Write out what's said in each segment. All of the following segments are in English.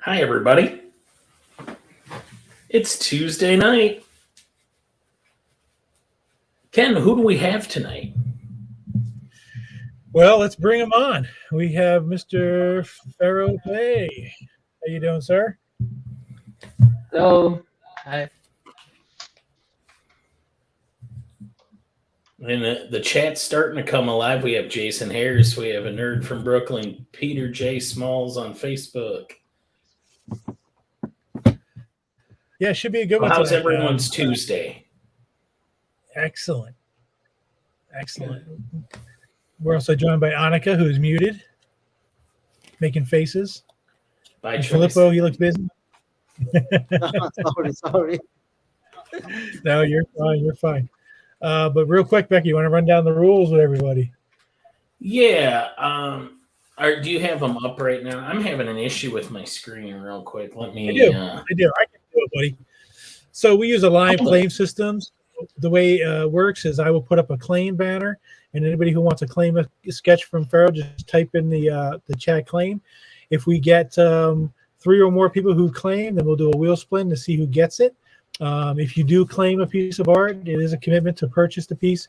Hi, everybody. It's Tuesday night. Ken, who do we have tonight? Well, let's bring him on. We have Mr. Fero Pe. How you doing, sir? Hello. Hi. And the chat's starting to come alive. We have Jason Harris. We have a nerd from Brooklyn, Peter J. Smalls on Facebook. Yeah, it should be a good one. How's tonight. everyone's Tuesday? Excellent. We're also joined by Annika, who's muted, making faces. By And choice. Filippo, he looks busy. Sorry. No, you're fine. You're fine. But real quick, Becky, you want to run down the rules with everybody? Yeah. Do you have them up right now? I'm having an issue with my screen real quick. Let me. I do. I can do it, buddy. So we use a live claim systems. The way it works is I will put up a claim banner, and anybody who wants to claim a sketch from Fero, just type in the chat claim. If we get 3 or more people who claim, then we'll do a wheel spin to see who gets it. If you do claim a piece of art, it is a commitment to purchase the piece.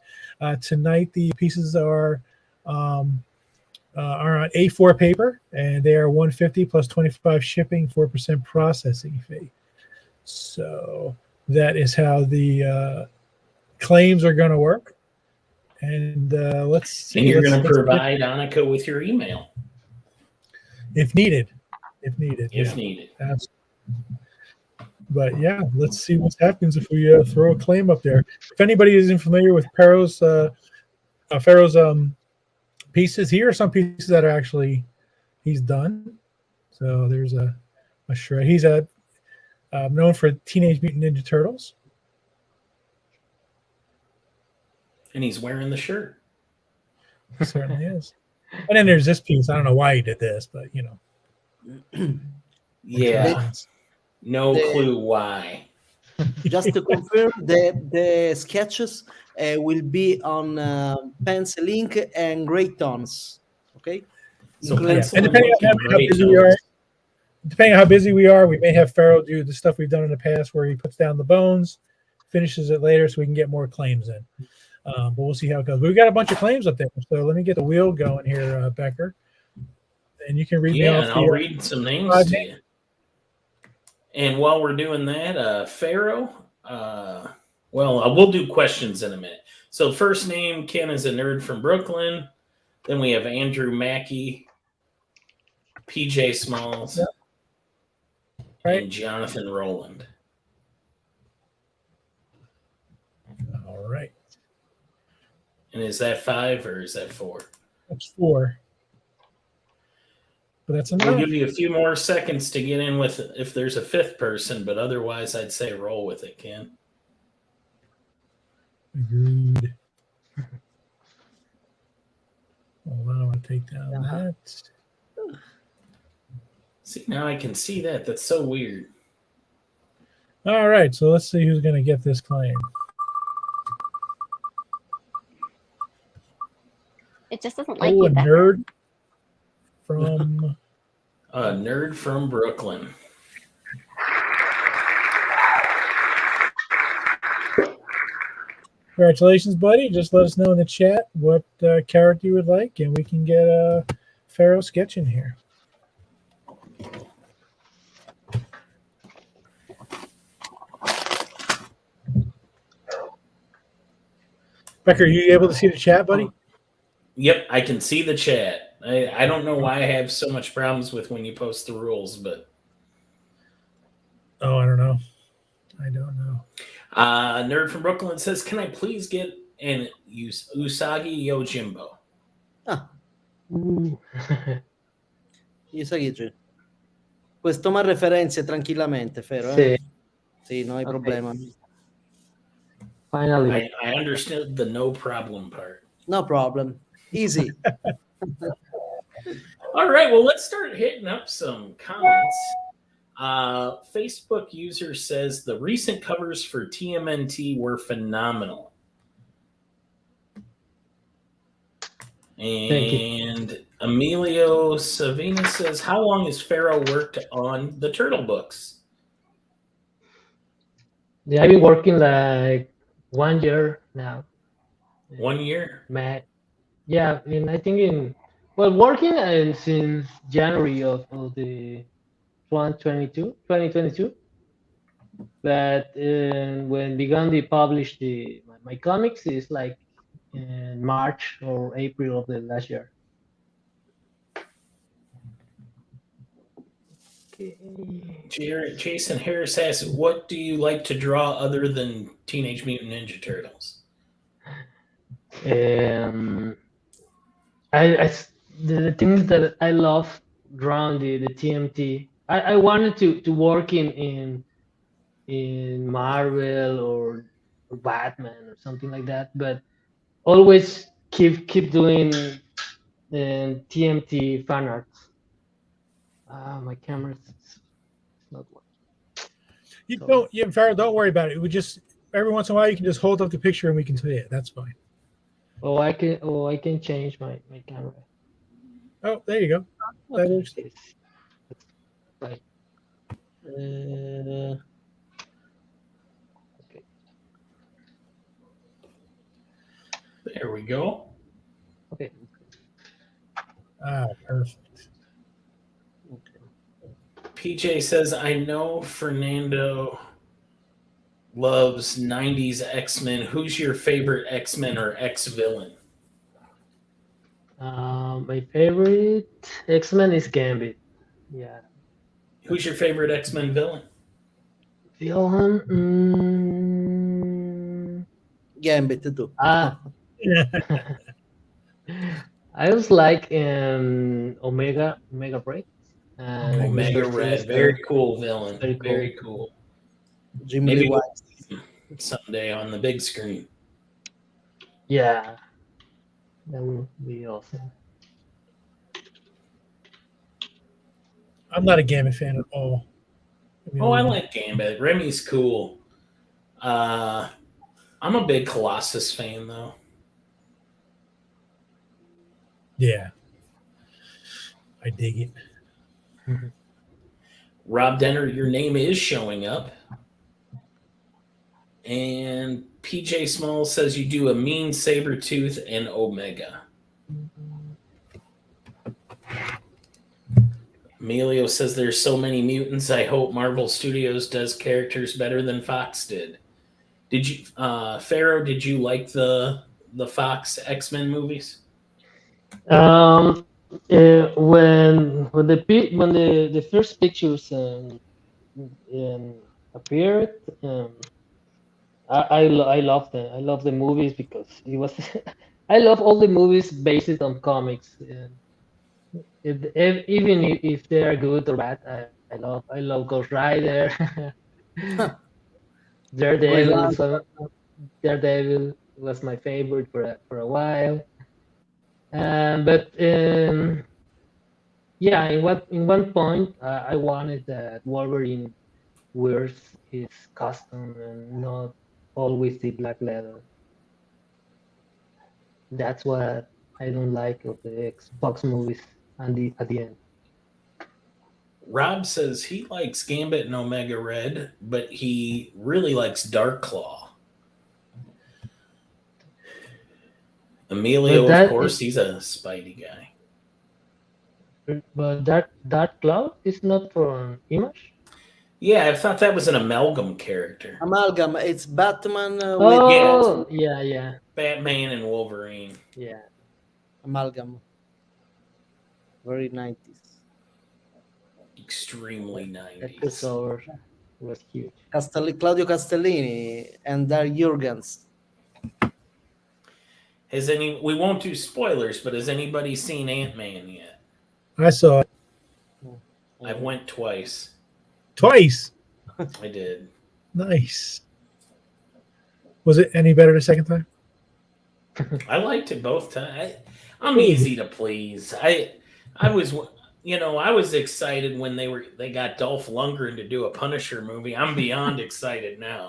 Tonight, the pieces are on A4 paper, and they are $150 plus 25 shipping, 4% processing fee. So that is how the claims are going to work. And let's see. And you're going to provide Annika with your email if needed. If needed. Absolutely. But yeah, let's see what happens if we throw a claim up there. If anybody isn't familiar with Fero's pieces, here are some pieces that are actually he's done. So there's a shred. He's known for Teenage Mutant Ninja Turtles. And he's wearing the shirt. He certainly is. And then there's this piece. I don't know why he did this, but you know. Yeah. No clue why. Just to confirm, the sketches will be on pencil ink and gray tones. Okay. So and depending on how busy we are, we may have Fero do the stuff we've done in the past, where he puts down the bones, finishes it later, so we can get more claims in. But we'll see how it goes. We've got a bunch of claims up there, so let me get the wheel going here, Becker, and you can read me off. And I'll read some names to you. And while we're doing that, Fero, we'll do questions in a minute. So first name, Ken is a nerd from Brooklyn. Then we have Andrew Mackey, PJ Smalls, and Jonathan Rowland. All right. And is that 5 or is that 4? That's 4. But that's enough. We'll give you a few more seconds to get in with if there's a 5th person, but otherwise I'd say roll with it, Ken. Agreed. Hold on, I want to take down that. See, now I can see that. That's so weird. All right, so let's see who's going to get this claim. It just doesn't like you. A nerd from Brooklyn. Congratulations, buddy. Just let us know in the chat what character you would like, and we can get a Fero sketch in here. Becker, are you able to see the chat, buddy? Yep, I can see the chat. I don't know why I have so much problems with when you post the rules, but... Oh, I don't know. Nerd from Brooklyn says, can I please get an Usagi Yojimbo? Usagi. Pues toma referenze tranquillamente, Fero. Sì, no hay problema. Finally. I understood the no problem part. No problem. Easy. All right, well, let's start hitting up some comments. Facebook user says the recent covers for TMNT were phenomenal. And Emilio Savina says, "How long has Fero worked on the Turtle books?" Yeah, I've been working like 1 year now. 1 year. Matt. Yeah, and I think working since January of the 2022, but when began to publish my comics is like in March or April of the last year. Okay. Jason Harris asks, "What do you like to draw other than Teenage Mutant Ninja Turtles?" Um, the things that I love around the TMT. I wanted to work in Marvel or Batman or something like that, but always keep doing TMT fan arts. My camera is not working. You So, don't, yeah, Farrell, don't worry about it. We just every once in a while you can just hold up the picture and we can see it. That's fine. I can change my camera. Oh, there you go. That works. It's like Uh, okay. There we go. Okay. Perfect. PJ says, "I know Fernando loves 90s X-Men. Who's your favorite X-Men or X-villain?" My favorite X-Men is Gambit. Yeah. Who's your favorite X-Men villain? Villain. Gambit too. Ah, I was like Omega Break and Omega Mr. Red. Sinister. Very cool villain. Very cool. Very cool. Jim Maybe Lee we'll White. see him someday on the big screen. Yeah, that would be awesome. I'm not a Gambit fan at all. Oh, I like Gambit. Remy's cool. I'm a big Colossus fan, though. Yeah. I dig it. Rob Denner, your name is showing up. And PJ Small says you do a mean Sabretooth and Omega. Emilio says there's so many mutants. I hope Marvel Studios does characters better than Fox did. Did you, Fero? Did you like the Fox X-Men movies? When the first pictures appeared, I love them. I love the movies because it was. I love all the movies based on comics. Even if they are good or bad, I love Ghost Rider, Green Daredevil. Lantern. Daredevil was my favorite for a while. But yeah, in one point, I wanted that Wolverine wears his costume and not always the black leather. That's what I don't like of the Xbox movies at the end. Rob says he likes Gambit and Omega Red, but he really likes Dark Claw. Emilio, of course, he's a Spidey guy. But that Cloud is not from Image. Yeah, I thought that was an amalgam character. Amalgam. It's Batman with Oh, yeah, Batman and Wolverine. yeah. amalgam. Very 90s. Extremely That 90s. crossover was huge. Claudio Castellini and Dar Jurgens. We won't do spoilers, but has anybody seen Ant-Man yet? I saw it I went twice. twice. I did. Nice. Was it any better the second time? I liked it both times. I'm easy to please. I was I was excited when they got Dolph Lundgren to do a Punisher movie. I'm beyond excited now.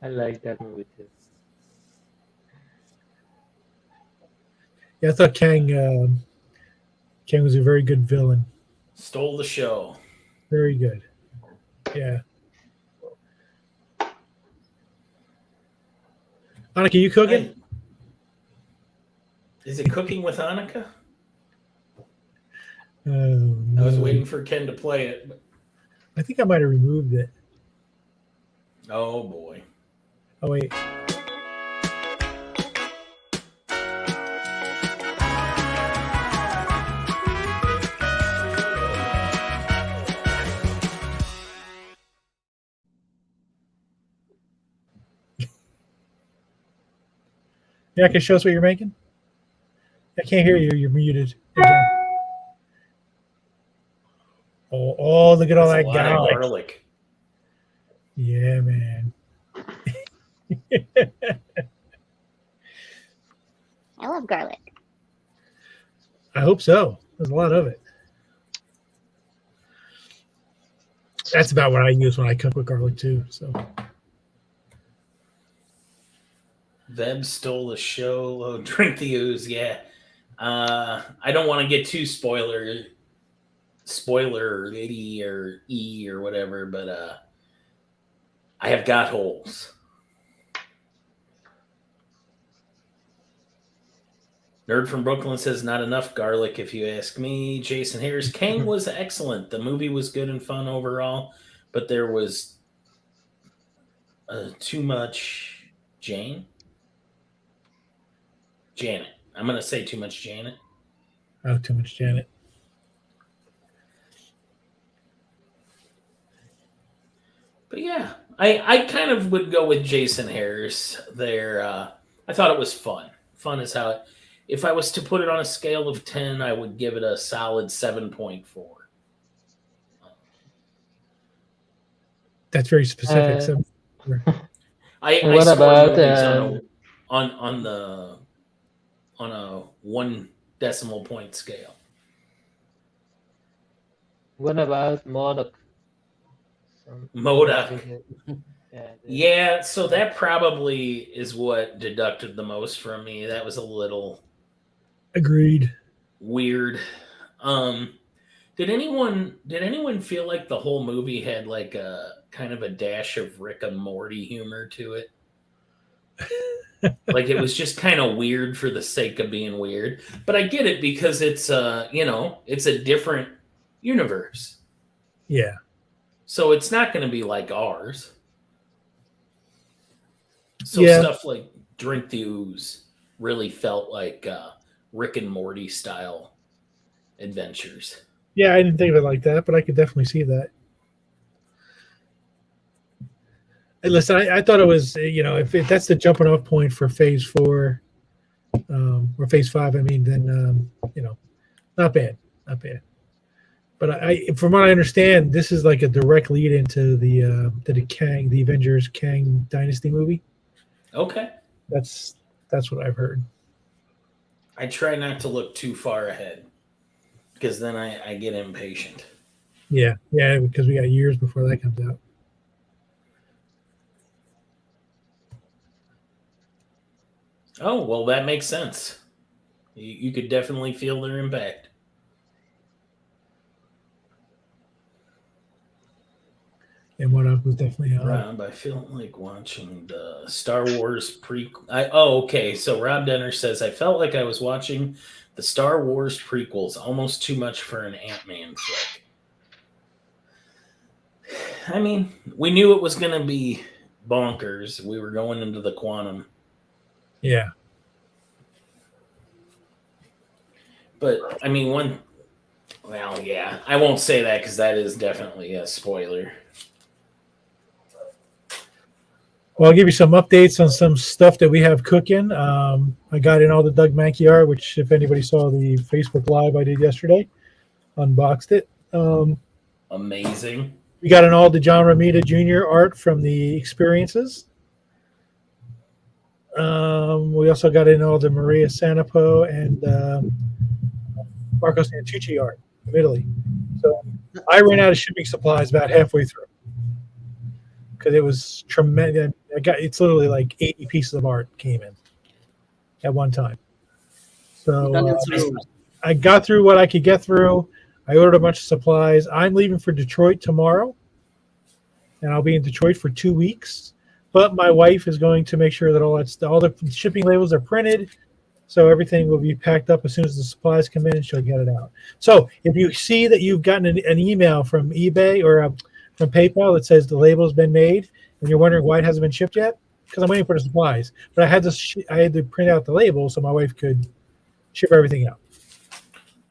I like that movie too. Yeah, I thought Kang was a very good villain. Stole the show. Very good. Yeah. Annika, you cooking? Is it cooking with Annika? Oh, I was no. waiting for Ken to play it. But... I think I might have removed it. Oh boy. Oh wait. Yeah, can show us what you're making? I can't hear you. You're muted again. Oh, look at all That's that a lot of garlic. garlic. Yeah, man. I love garlic. I hope so. There's a lot of it. That's about what I use when I cook with garlic too. So Veb stole the show. Oh, drink the ooze. Yeah. I don't want to get too spoiler or E or whatever, but I have got holes. Nerd from Brooklyn says not enough garlic if you ask me. Jason Harris, Kang was excellent. The movie was good and fun overall, but there was too much Janet. I'm going to say too much Janet. oh, too much Janet. But yeah, I kind of would go with Jason Harris there. I thought it was fun. Fun is how it... If I was to put it on a scale of 10, I would give it a solid 7.4. That's very specific. So I what score about, movies on a 1 decimal point scale. What about MODOK? MODOK. Yeah, Yeah, so that probably is what deducted the most from me. That was a little agreed. weird. Did anyone feel like the whole movie had like a kind of a dash of Rick and Morty humor to it? Like it was just kind of weird for the sake of being weird. But I get it because it's it's a different universe. Yeah. So it's not going to be like ours. So Yeah. stuff like Drink the Ooze really felt like Rick and Morty style adventures. Yeah, I didn't think of it like that, but I could definitely see that. Hey, listen, I thought it was, if that's the jumping off point for phase 4 or phase 5, I mean, then, not bad. But from what I understand, this is like a direct lead into the Avengers Kang Dynasty movie. Okay. That's what I've heard. I try not to look too far ahead because then I get impatient. Yeah, because we got years before that comes out. Oh, well, that makes sense. You could definitely feel their impact. And what else was definitely on. Rob, I feel like watching the Star Wars prequel. Okay. So Rob Denner says, I felt like I was watching the Star Wars prequels, almost too much for an Ant-Man flick. I mean, we knew it was going to be bonkers. We were going into the quantum. Yeah. But, I mean, I won't say that because that is definitely a spoiler. Well, I'll give you some updates on some stuff that we have cooking. I got in all the Doug Mankey art, which if anybody saw the Facebook Live I did yesterday, unboxed it. Amazing. We got in all the John Romita Jr. art from the experiences. We also got in all the Maria Sanapo and Marco Santucci art from Italy. So I ran out of shipping supplies about halfway through because it was tremendous. It's literally like 80 pieces of art came in at one time. So Italian through. I got through what I could get through. I ordered a bunch of supplies. I'm leaving for Detroit tomorrow, and I'll be in Detroit for 2 weeks. But my wife is going to make sure that all the shipping labels are printed, so everything will be packed up as soon as the supplies come in, and she'll get it out. So if you see that you've gotten an email from eBay or from PayPal that says the label's been made, and you're wondering why it hasn't been shipped yet, because I'm waiting for the supplies. But I had to print out the label so my wife could ship everything out.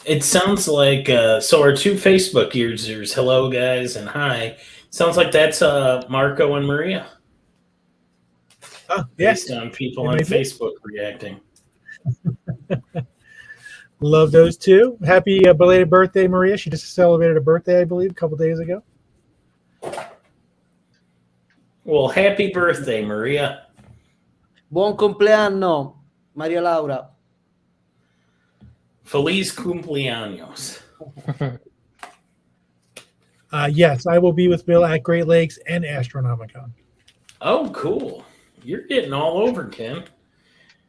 It sounds like so our two Facebook users, hello guys and hi. Sounds like that's Marco and Maria. Oh, Based on people on Facebook reacting. Love those two. Happy belated birthday, Maria. She just celebrated a birthday, I believe, a couple days ago. Well, happy birthday, Maria. Buon compleanno, Maria Laura. Feliz cumpleaños. Yes, I will be with Bill at Great Lakes and Astronomicon. Oh, cool. You're getting all over, Ken.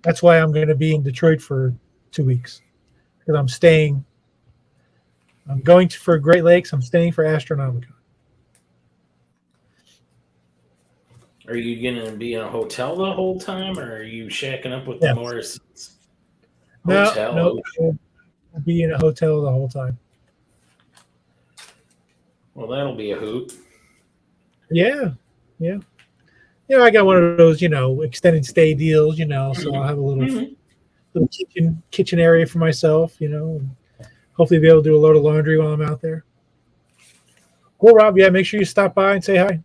That's why I'm going to be in Detroit for 2 weeks. Because I'm going for Great Lakes. I'm staying for Astronomicon. Are you going to be in a hotel the whole time, or are you shacking up with the Morrisons? Hotel. No, I'll be in a hotel the whole time. Well, that'll be a hoot. Yeah. I got one of those, extended stay deals, so I'll have a little kitchen area for myself, and hopefully be able to do a load of laundry while I'm out there. Cool, Rob. Yeah, make sure you stop by and say hi.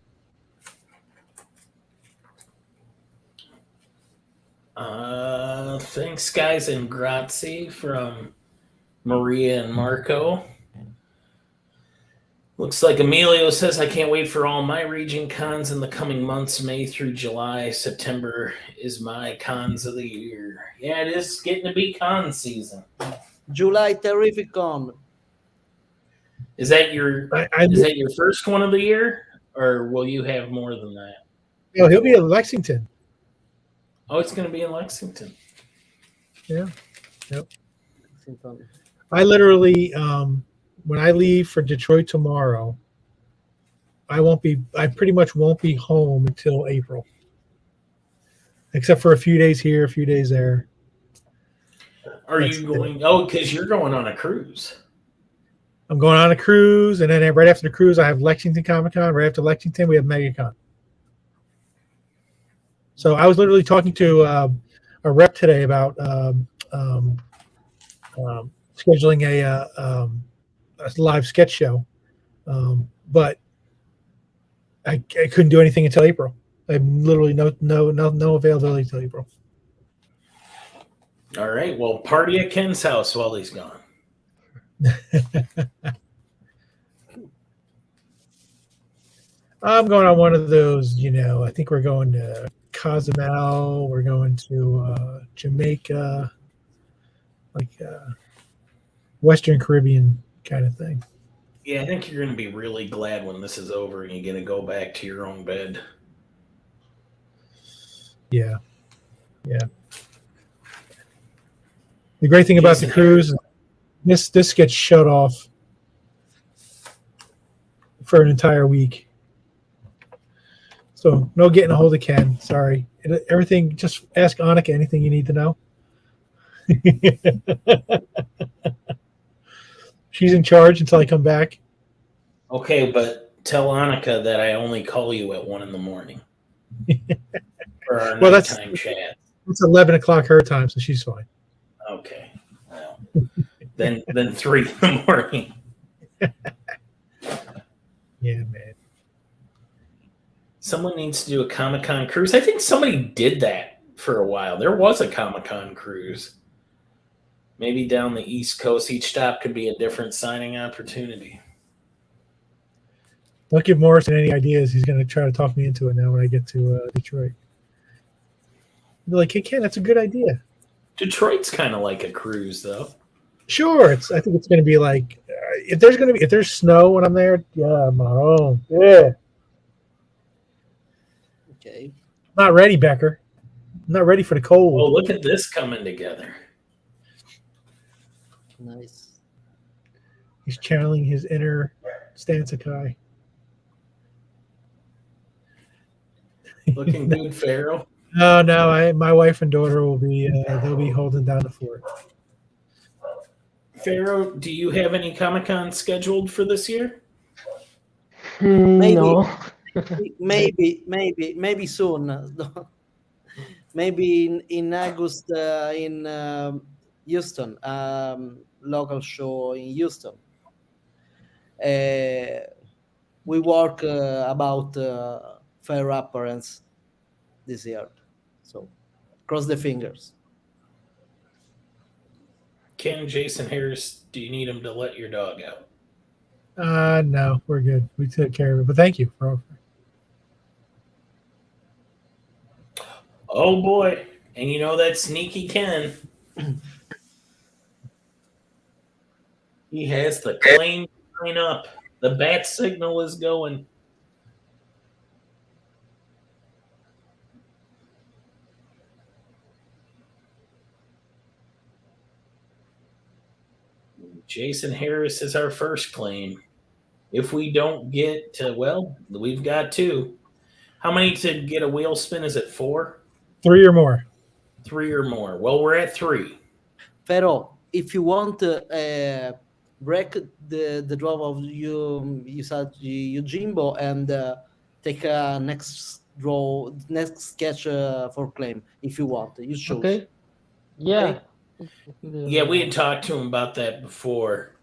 Thanks, guys, and grazie from Maria and Marco. Looks like Emilio says, I can't wait for all my region cons in the coming months, May through July. September is my cons of the year. Yeah, it is getting to be con season. July Terrific Con. Is that your first one of the year, or will you have more than that? No, he'll be in Lexington. Oh, it's going to be in Lexington. Yeah. Yep. I literally, when I leave for Detroit tomorrow, I pretty much won't be home until April. Except for a few days here, a few days there. Are you going? Oh, because you're going on a cruise. I'm going on a cruise, and then right after the cruise, I have Lexington Comic-Con. Right after Lexington, we have MegaCon. So I was literally talking to a rep today about scheduling a live sketch show, but I couldn't do anything until April. I have literally no availability until April. All right. Well, party at Ken's house while he's gone. I'm going on one of those, I think we're going to Cozumel. We're going to Jamaica, like Western Caribbean kind of thing. Yeah, I think you're going to be really glad when this is over and you get to go back to your own bed. Yeah. The great thing about the cruise, this gets shut off for an entire week. So no getting a hold of Ken. Sorry. Everything, just ask Annika anything you need to know. She's in charge until I come back. Okay, but tell Annika that I only call you at 1 a.m. for our nighttime chat. It's 11 o'clock her time, so she's fine. Okay. Well, then 3 a.m. Yeah, man. Someone needs to do a Comic-Con cruise. I think somebody did that for a while. There was a Comic-Con cruise. Maybe down the East Coast, each stop could be a different signing opportunity. Don't give Morrison any ideas. He's going to try to talk me into it now when I get to Detroit. Be like, hey, Ken, that's a good idea. Detroit's kind of like a cruise, though. Sure, I think it's going to be like if there's snow when I'm there. Yeah, Maroon. Yeah. Okay. Not ready, Becker. I'm not ready for the cold. Oh, look at this coming together. Nice. He's channeling his inner Stan Sakai. Looking good, Fero. No, no. My wife and daughter will be. They'll be holding down the fort. Fero, do you have any Comic-Con scheduled for this year? Maybe. No. Maybe soon. Maybe in August in Houston, local show in Houston. We work about fair appearance this year, so cross the fingers. Ken, Jason Harris, do you need him to let your dog out? No, we're good. We took care of it. But thank you for. Oh boy. And you know that sneaky Ken. He has the claim sign up. The bat signal is going. Jason Harris is our first claim. If we don't get to, well, we've got two. How many to get a wheel spin? Is it 4? 3 or more. 3 or more. Well, we're at 3. Fero, if you want to break the draw of you said Jimbo and take a next sketch for claim if you want. You choose. Okay. Yeah. Okay. Yeah, we had talked to him about that before.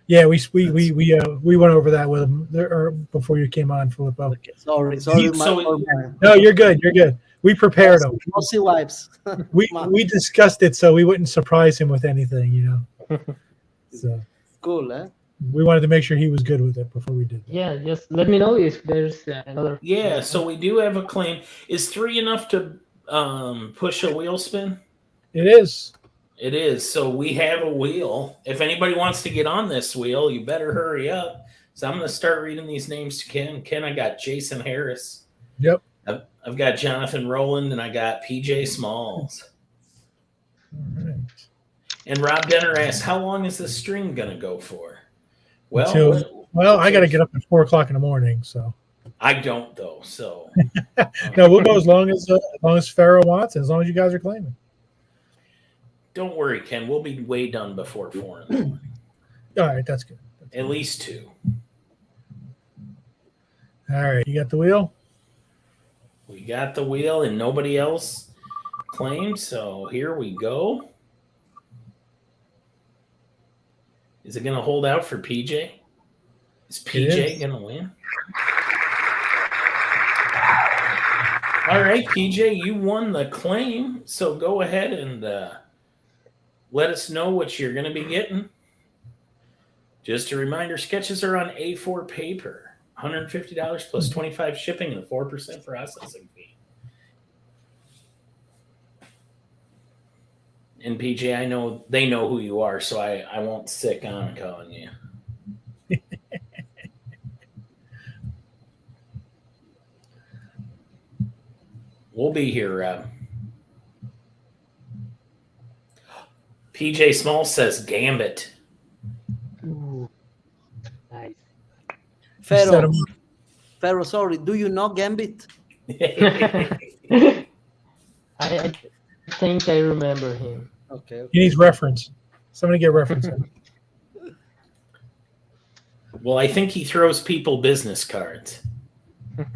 Yeah, we went over that with him before you came on, Filippo. Okay. Sorry. No, you're good. You're good. We prepared him. Mostly wipes. We discussed it so we wouldn't surprise him with anything, you know. So Cool, eh? we wanted to make sure he was good with it before we did that. Yeah, just let me know if there's another. Yeah, so we do have a claim. Is 3 enough to push a wheel spin? It is. It is. So we have a wheel. If anybody wants to get on this wheel, you better hurry up. So I'm going to start reading these names to Ken. Ken, I got Jason Harris. Yep. I've got Jonathan Rowland, and I got PJ Smalls. All right. And Rob Denner asked, how long is this stream going to go for? Well, I got to get up at 4:00 in the morning, so. I don't, though. So No, we'll go as long as Fero wants, and as long as you guys are claiming. don't worry, Ken. We'll be way done before 4 in the morning. All right, that's good. At least 2. All right, you got the wheel? We got the wheel, and nobody else claimed. So here we go. Is it going to hold out for PJ? Is PJ going to win? All right, PJ, you won the claim. So go ahead and let us know what you're going to be getting. Just a reminder, sketches are on A4 paper. $150 plus 25 shipping and a 4% processing fee. And PJ, I know they know who you are, so I won't sick on calling you. We'll be here, Rob. PJ Small says Gambit. Ooh, nice. Fero, sorry. Do you know Gambit? I think I remember him. Okay. He needs reference. Somebody get reference. Well, I think he throws people business cards.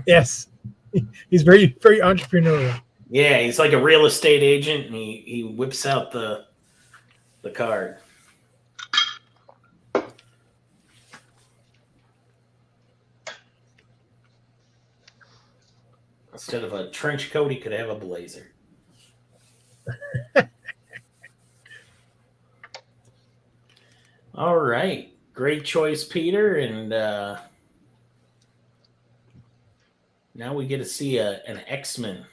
Yes. He's very, very entrepreneurial. Yeah, he's like a real estate agent, and he whips out the card. Instead of a trench coat, he could have a blazer. All right. Great choice, Peter. And now we get to see an X-Men.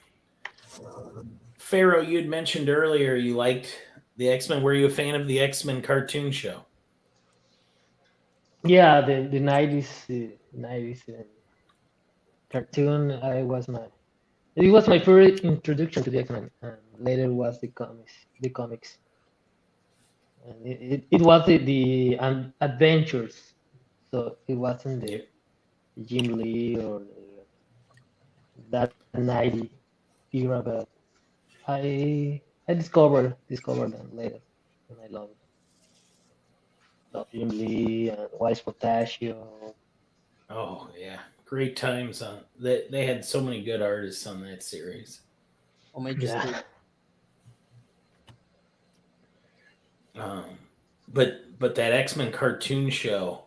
Fero, you'd mentioned earlier you liked the X-Men. Were you a fan of the X-Men cartoon show? Yeah, the 90s cartoon. It was my first introduction to the X-Men, and later was the comics. and it was the adventures, so it wasn't the Jim Lee or that 90 era, but I discovered them later, and I love Jim Lee and Wise Potassium. Oh yeah, great times on that. They had so many good artists on that series. Homage Yeah. Studio. But that X-Men cartoon show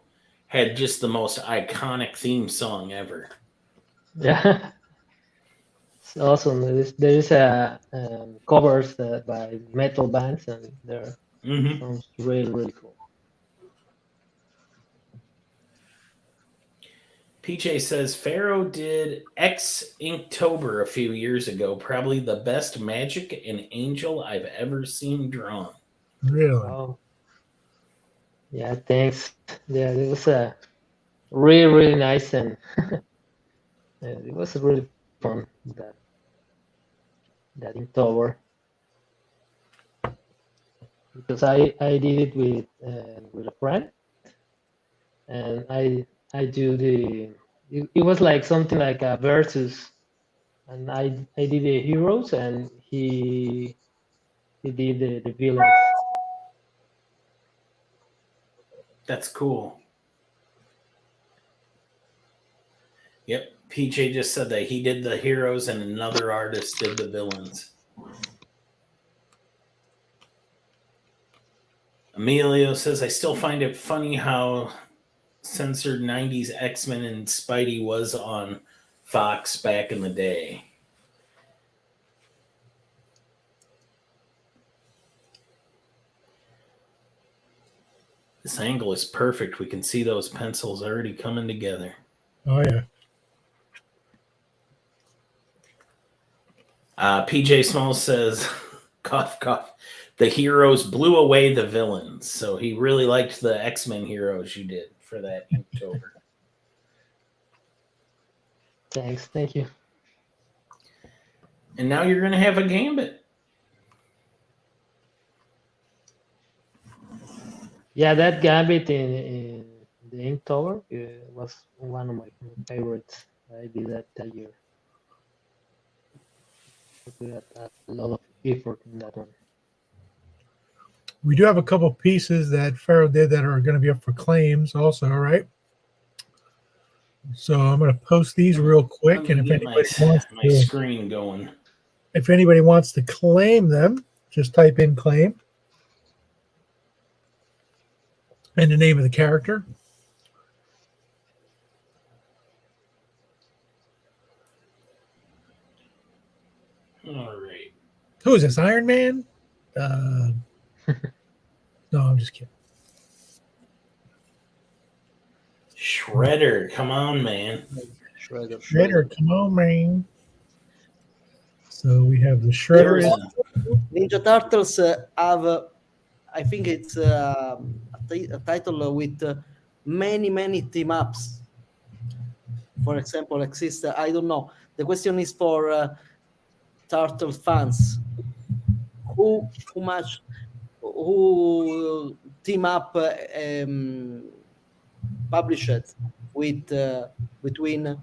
had just the most iconic theme song ever. Yeah, it's awesome. There is a covers by metal bands, and they're Mm-hmm. sounds really cool. PJ says Fero did X Inktober a few years ago. Probably the best magic and angel I've ever seen drawn. Really? Wow. Yeah, thanks. Yeah, it was a really nice, and it was really fun that in tower, because I did it with a friend, and I do it was like something like a versus, and I did the heroes, and he did the villains. That's cool. Yep. PJ just said that he did the heroes and another artist did the villains. Emilio says, I still find it funny how censored 90s X-Men and Spidey was on Fox back in the day. This angle is perfect. We can see those pencils already coming together. Oh yeah. PJ Smalls says, cough, cough. The heroes blew away the villains. So he really liked the X-Men heroes you did for that Inktober. Thanks, thank you. And now you're going to have a Gambit. Yeah, that Gambit in the Ink Tower was one of my favorites. I did that year. We had a lot of effort in that one. We do have a couple pieces that Fero did that are going to be up for claims also, right? So I'm going to post these real quick, and if anybody wants my to, screen going. if anybody wants to claim them, just type in claim and the name of the character. All right. Who is this? Iron Man? No, I'm just kidding. Shredder, come on, man. Shredder, come on, man. So we have the Shredder. Ninja Turtles have, I think it's a title with many team ups. For example, exist. I don't know. The question is for Turtle fans. Who team up published with between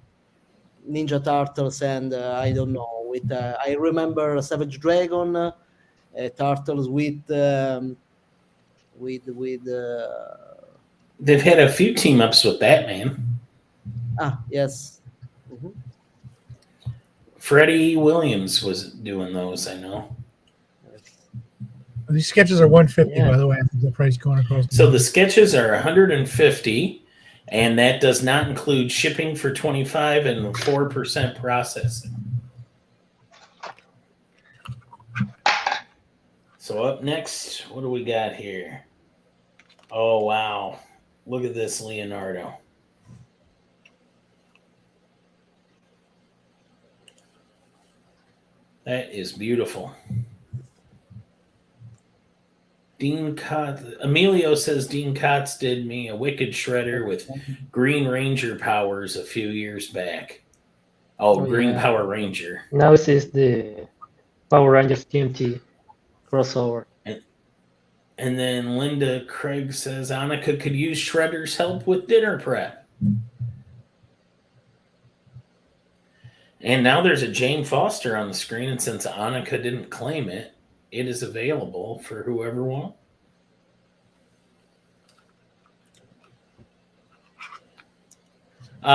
Ninja Turtles and I don't know, with I remember Savage Dragon, Turtles with They've had a few team ups with Batman. Yes. Mm-hmm. Freddie Williams was doing those, I know. These sketches are $150, Yeah. by the way. The price going across. So the sketches are $150, and that does not include shipping for $25 and 4% processing. So up next, what do we got here? Oh wow! Look at this, Leonardo. That is beautiful. Dean Kotz, Emilio says Dean Kotz did me a wicked shredder with Green Ranger powers a few years back. Oh, Green yeah. Power Ranger. Now this is the Power Rangers TMT crossover. And then Linda Craig says Annika could use Shredder's help with dinner prep. And now there's a Jane Foster on the screen, and since Annika didn't claim it, it is available for whoever wants.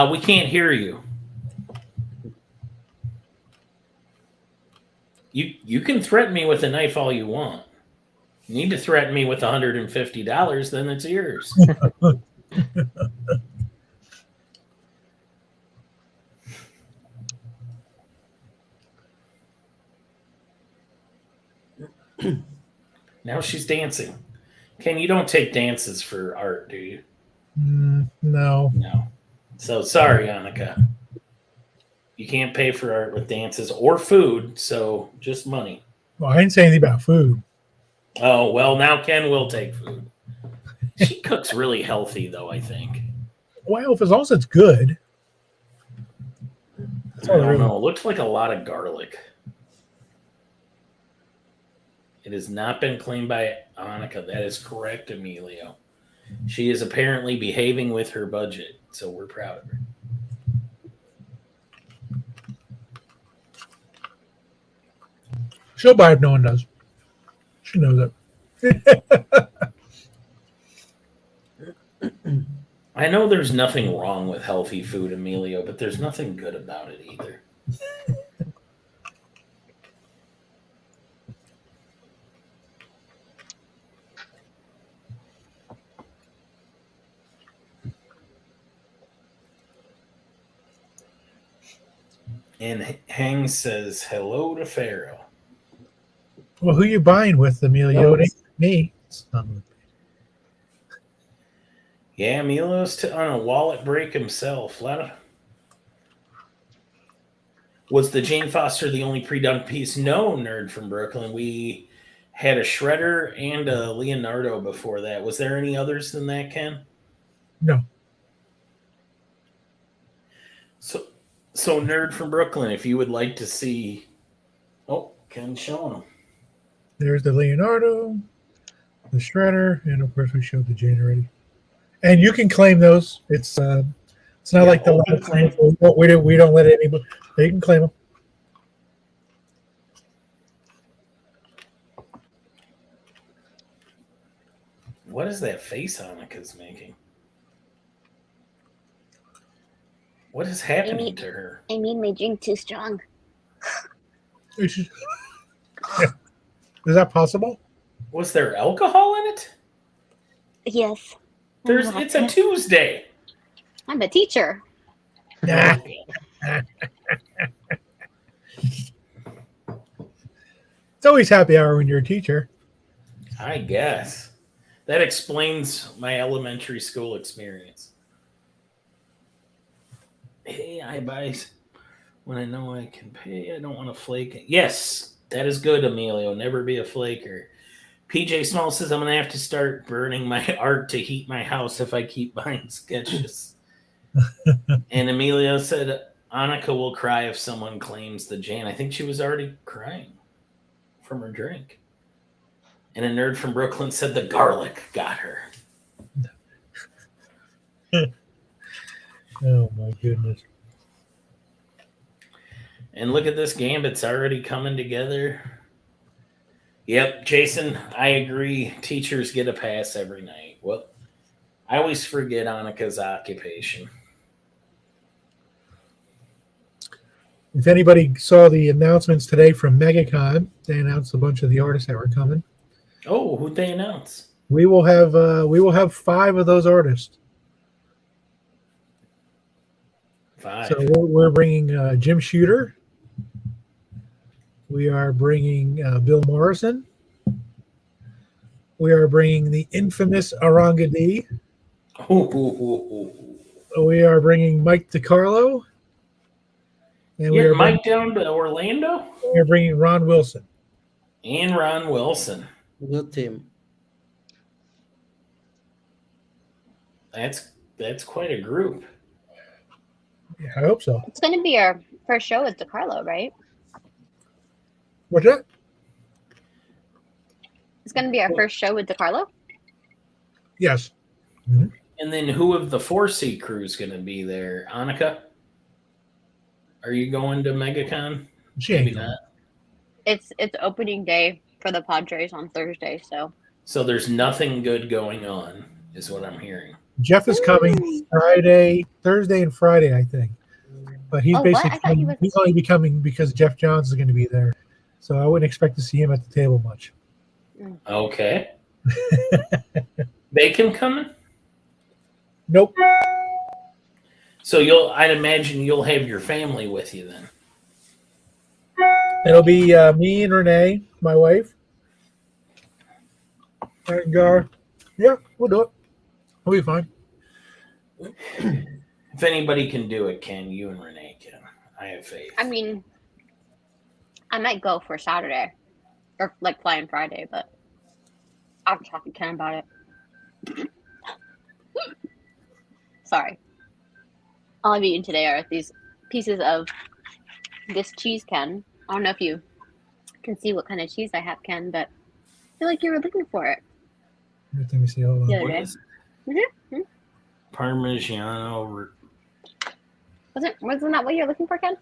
We can't hear you. You can threaten me with a knife all you want. You need to threaten me with $150, then it's yours. Now she's dancing. Ken, you don't take dances for art, do you? No. No. So sorry, Annika. You can't pay for art with dances or food, so just money. Well, I didn't say anything about food. Oh, well, now Ken will take food. She cooks really healthy, though, I think. Well, if as long as it's good. I don't know. It looks like a lot of garlic. It has not been claimed by Annika. That is correct, Emilio. She is apparently behaving with her budget, so we're proud of her. She'll buy if no one does. She knows it. I know there's nothing wrong with healthy food, Emilio, but there's nothing good about it either. And Hang says hello to Fero. Well, who you buying with, Emilio? It ain't me. Yeah, Emilio's on a wallet break himself. Was the Jane Foster the only pre-done piece? No, nerd from Brooklyn. We had a Shredder and a Leonardo before that. Was there any others than that, Ken? No. So nerd from Brooklyn, if you would like to see... Oh, Ken's showing them. There's the Leonardo, the Shredder, and of course we showed the Jane already. And you can claim those. It's not like the last claim. We don't let anybody. They can claim them. What is that face Annika's making? What is happening to her? I made my drink too strong. Is that possible? Was there alcohol in it? Yes. It's a Tuesday. I'm a teacher. Nah. It's always happy hour when you're a teacher. I guess. That explains my elementary school experience. Hey, I buy when I know I can pay. I don't want to flake. Yes, that is good, Emilio. Never be a flaker. PJ Small says I'm going to have to start burning my art to heat my house if I keep buying sketches. And Emilio said Annika will cry if someone claims the Jan. I think she was already crying from her drink. And a nerd from Brooklyn said the garlic got her. Oh, my goodness. And look at this Gambit's already coming together. Yep, Jason, I agree. Teachers get a pass every night. Well, I always forget Annika's occupation. If anybody saw the announcements today from MegaCon, they announced a bunch of the artists that were coming. Oh, who'd they announce? We will have 5 of those artists. 5. So we're bringing Jim Shooter. We are bringing Bill Morrison. We are bringing the infamous Aranga D. We are bringing Mike DiCarlo. And we are Mike down to Orlando? We're bringing Ron Wilson. And Ron Wilson. Good team. That's quite a group. Yeah, I hope so. It's going to be our first show with DiCarlo, right? What's that? It's going to be our first show with DeCarlo. Yes. And then who of the 4C crew is going to be there? Annika? Are you going to MegaCon? She ain't Maybe going. not. It's opening day for the Padres on Thursday, so So there's nothing good going on, is what I'm hearing. Jeff is coming Thursday and Friday, I think. But he's Oh, what? basically I thought he was- he's only be coming because Jeff Johns is going to be there. So I wouldn't expect to see him at the table much. Okay. Bacon coming? Nope. So I'd imagine you'll have your family with you then. It'll be me and Renee, my wife. And yeah, we'll do it. We'll be fine. If anybody can do it, Ken, you and Renee can. I have faith. I mean, I might go for Saturday or like flying Friday, but I'll talk to Ken about it. Sorry. All I've eaten today are these pieces of this cheese, Ken. I don't know if you can see what kind of cheese I have, Ken, but I feel like you were looking for it. Let me see. Hold on. the other What day. is Mhm. Parmigiano? Wasn't that what you're looking for, Ken?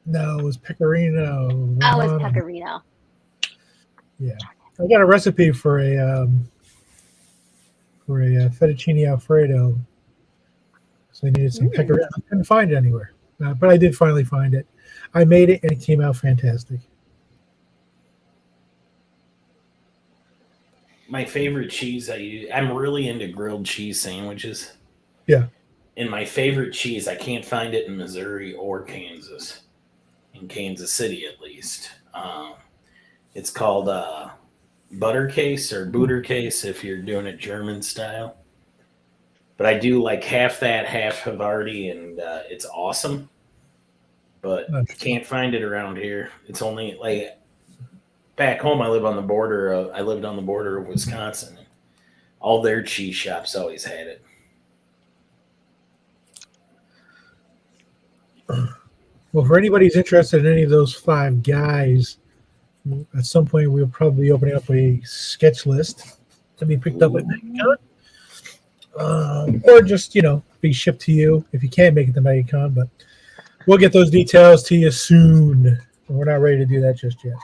No, it was pecorino. Oh, it's Romano. pecorino. Yeah, I got a recipe for a fettuccine alfredo. So I needed some pecorino. I couldn't find it anywhere, but I did finally find it. I made it, and it came out fantastic. My favorite cheese I use. I'm really into grilled cheese sandwiches. Yeah. And my favorite cheese, I can't find it in Missouri or Kansas. In Kansas City, at least. It's called butter case or Butter case if you're doing it German style. But I do like half that, half Havarti, and it's awesome. But can't find it around here. It's only like back home. I lived on the border of Wisconsin. All their cheese shops always had it. Well, for anybody who's interested in any of those 5 guys, at some point we'll probably be opening up a sketch list to be picked up at MegaCon. Or just, be shipped to you if you can't make it to MegaCon. But we'll get those details to you soon. We're not ready to do that just yet.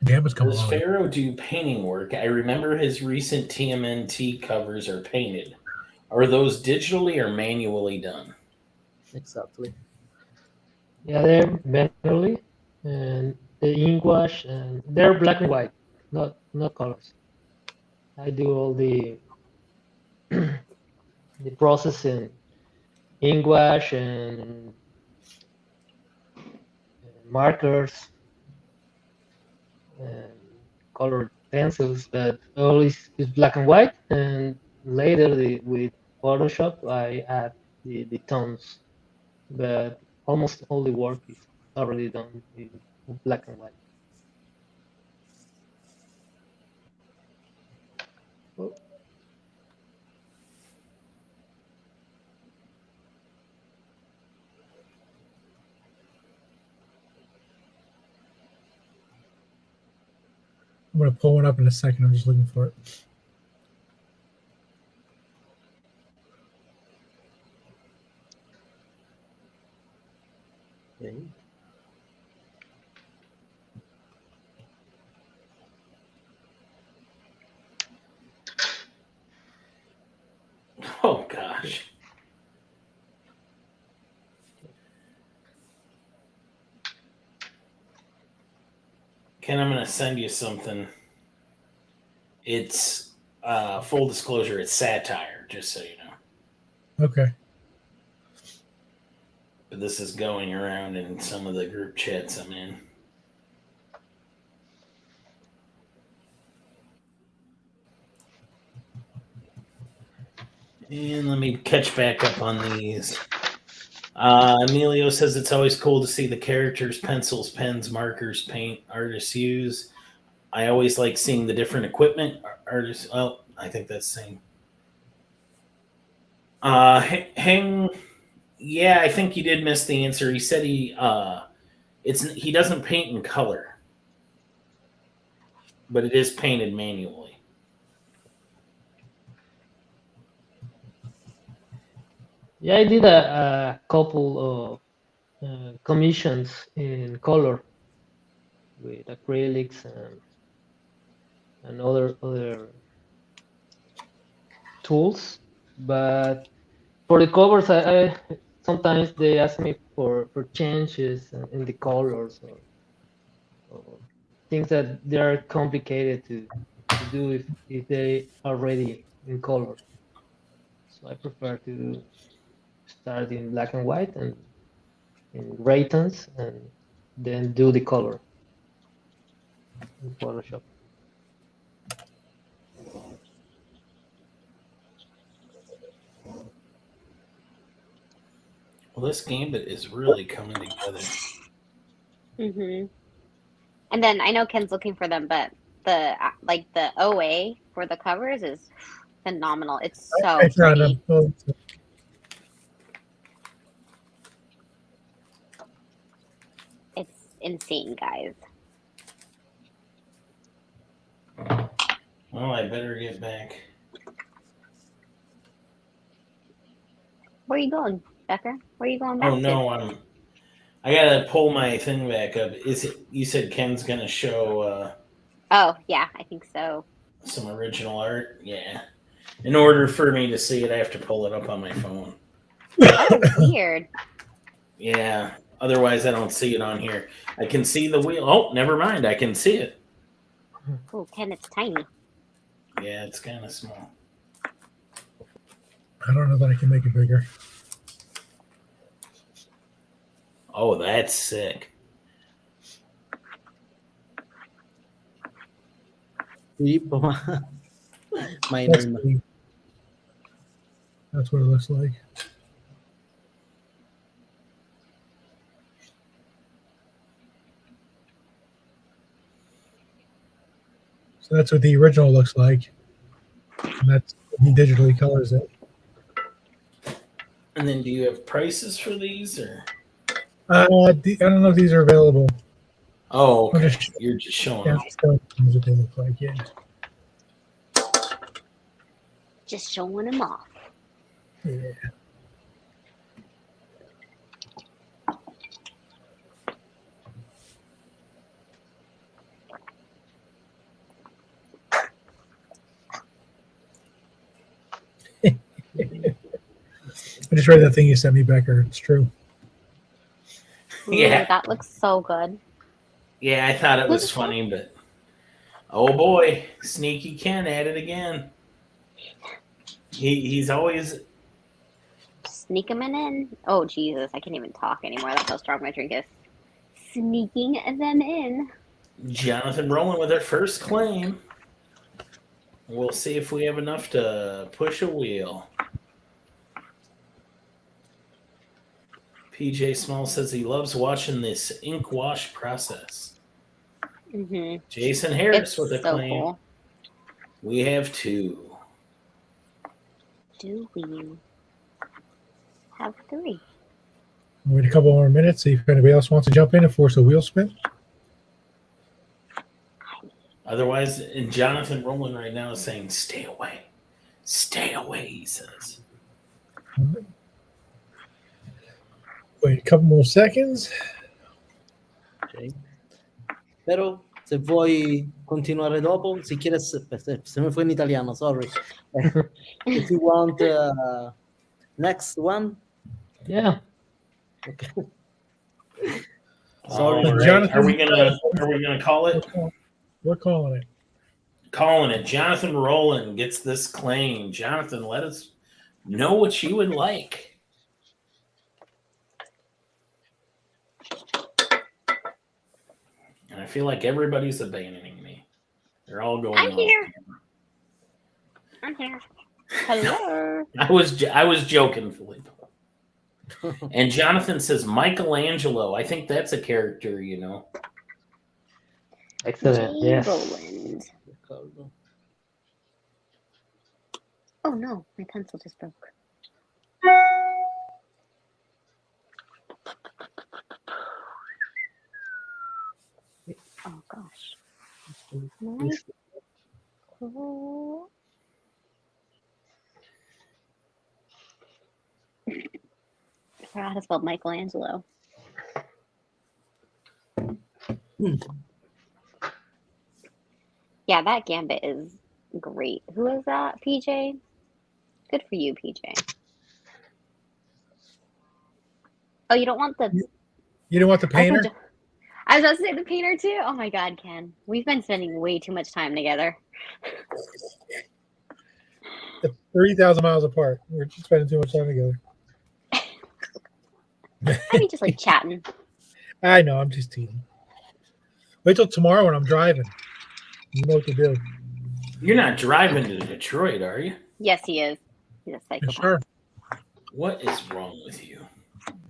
Damn, it's coming Does along. Fero do painting work? I remember his recent TMNT covers are painted. Are those digitally or manually done? Exactly. Yeah, they're manually, and the inkwash, and they're black and white, not colors. I do all the the processing, inkwash and markers and colored pencils, but all is black and white. And later with Photoshop, I add the tones, but almost all the work is already done in black and white. Oh, I'm going to pull one up in a second. I'm just looking for it. Okay. Oh, gosh. Ken, I'm going to send you something. It's full disclosure, it's satire, just so you know. Okay. But this is going around in some of the group chats I'm in. And let me catch back up on these. Emilio says it's always cool to see the characters, pencils, pens, markers, paint artists use. I always like seeing the different equipment artists. Oh, I think that's the same. Hang. Yeah, I think you did miss the answer. He said he doesn't paint in color, but it is painted manually. Yeah, I did a couple of commissions in color with acrylics and other tools, but for the covers, I sometimes they ask me for changes in the colors or things that they are complicated to do if they are ready in color. So I prefer to start in black and white and in gray tones and then do the color in Photoshop. Well, this gambit is really coming together. Mm-hmm. And then I know Ken's looking for them, but the OA for the covers is phenomenal. It's so I found pretty. them. Oh, It's insane, guys. Well, I better get back. Where are you going, Becker? Where are you going back Oh no, I gotta pull my thing back up. Is it? You said Ken's gonna show Oh, yeah, I think so. some original art. Yeah. In order for me to see it, I have to pull it up on my phone. Oh, weird. Yeah. Otherwise, I don't see it on here. I can see the wheel. Oh, never mind. I can see it. Oh, Ken, it's tiny. Yeah, it's kind of small. I don't know that I can make it bigger. Oh, that's sick. Filippo, my That's, name. pretty- that's what it looks like. So that's what the original looks like. And that's he digitally colors it. And then, do you have prices for these, or? I don't know if these are available. Oh, I'm okay. just You're just showing yeah, them. just showing you what they look like. Yeah. Just showing him off. Yeah. I just read that thing you sent me, Becker. It's true. Ooh, Yeah. that looks so good. Yeah, I thought it was funny, but oh boy, Sneaky Ken at it again. He's always Sneak them in. Oh, Jesus, I can't even talk anymore. That's how strong my drink is. Sneaking them in. Jonathan rolling with our first claim. We'll see if we have enough to push a wheel. PJ Small says he loves watching this ink wash process. Mm-hmm. Jason Harris It's with a so claim. cool. We have two. Do we have three? Wait a couple more minutes, see if anybody else wants to jump in and force a wheel spin. Otherwise, and Jonathan Rowland right now is saying, "Stay away, stay away." He says. Wait a couple more seconds. Ok. Pero se vuoi continuare dopo, si quieres, se me fue in italiano, sorry. If you want next one, Yeah. okay. All Sorry. right. Jonathan- Are we gonna call it? We're calling it. Calling it. Jonathan Rowland gets this claim. Jonathan, let us know what you would like. And I feel like everybody's abandoning me. They're all going. I'm off here. camera. I'm here. Hello. I was joking, Filippo. And Jonathan says Michelangelo. I think that's a character, you know. Excellent. Jay Yes. Rowland. Oh no, my pencil just broke. Nice. Cool. I forgot how to spell Michelangelo. Yeah, that gambit is great. Who is that, PJ? Good for you, PJ. Oh, you don't want the. You don't want the painter? I was about to say the painter too. Oh my God, Ken. We've been spending way too much time together. 30,000 miles apart. We're just spending too much time together. I mean, just like chatting. I know, I'm just teasing. Wait till tomorrow when I'm driving. You know what to do. You're not driving to Detroit, are you? Yes, he is. He's a psychopath. Sure. What is wrong with you?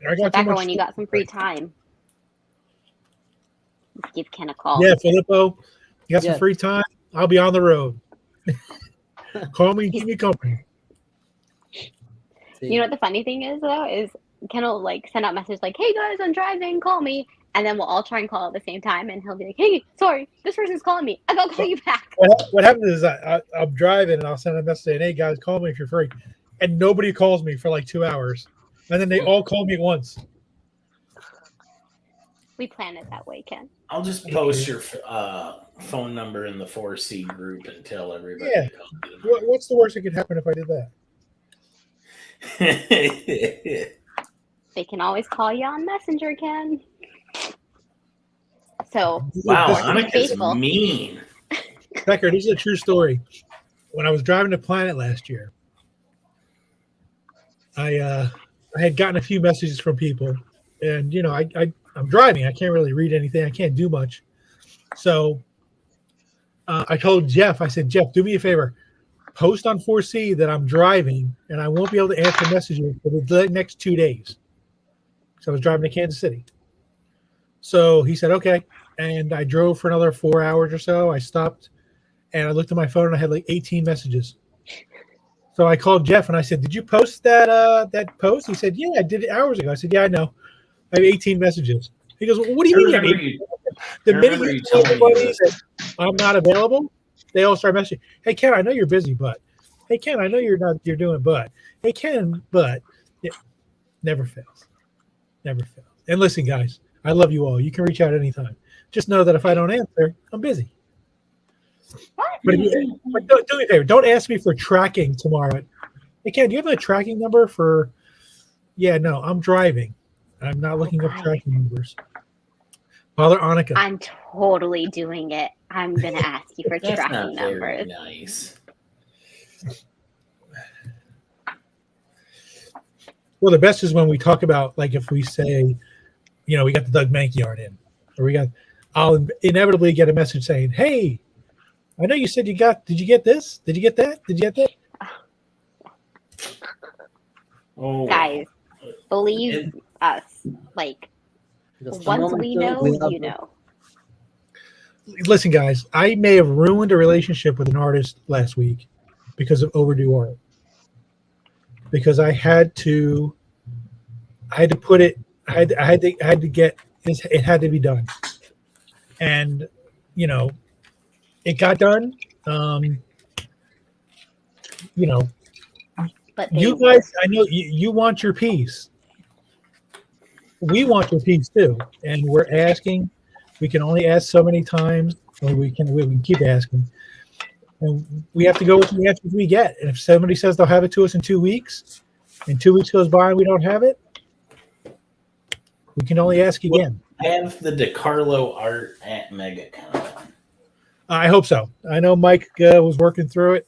I got Back when you got some free time. Give Ken a call. Yeah, Filippo, you got some Yes. free time? I'll be on the road. Call me, give me company. You know what the funny thing is though is Ken will like send out messages like, "Hey guys, I'm driving, call me," and then we'll all try and call at the same time, and he'll be like, "Hey, sorry, this person's calling me. I gotta call you back." What happens is I'm driving and I'll send a message saying, "Hey guys, call me if you're free," and nobody calls me for like 2 hours, and then they all call me at once. We plan it that way, Ken. I'll just post your phone number in the 4C group and tell everybody. Yeah. What's the worst that could happen if I did that? They can always call you on Messenger, Ken. So Wow, This- Annika's faithful. mean. Becker, this is a true story. When I was driving to Planet last year, I had gotten a few messages from people, and you know, I'm driving. I can't really read anything. I can't do much. So I told Jeff, I said, Jeff, do me a favor. Post on 4C that I'm driving and I won't be able to answer messages for the next 2 days. So I was driving to Kansas City. So he said, okay. And I drove for another 4 hours or so. I stopped and I looked at my phone and I had like 18 messages. So I called Jeff and I said, did you post that post? He said, yeah, I did it hours ago. I said, yeah, I know. I have 18 messages. He goes, well, what do you mean? The minute you tell everybody that I'm not available, they all start messaging. Hey Ken, I know you're busy, but hey Ken, I know you're doing, but hey Ken, but it never fails. Never fails. And listen, guys, I love you all. You can reach out anytime. Just know that if I don't answer, I'm busy. But do me a favor. Don't ask me for tracking tomorrow. Hey Ken, do you have a tracking number for? Yeah, no, I'm driving. I'm not looking up tracking numbers. Father Annika. I'm totally doing it. I'm gonna ask you for That's tracking not very numbers. nice. Well, the best is when we talk about, like, if we say, you know, we got the Doug Mankey art in, or I'll inevitably get a message saying, hey, I know you said did you get this? Did you get that? Did you get that? Oh, Guys, believe us. Like, Just a once moment, we we know, have you know. Listen, guys, I may have ruined a relationship with an artist last week because of overdue art. Because I had to put it, I had to get, it had to be done. And, you know, it got done. You know, But you guys, I know you want your piece. We want your piece too. And we're asking, we can only ask so many times, or we can keep asking. And we have to go with the answers we get. And if somebody says they'll have it to us in 2 weeks, and 2 weeks goes by and we don't have it, we can only ask again. have the DeCarlo art at MegaCon. I hope so. I know Mike was working through it.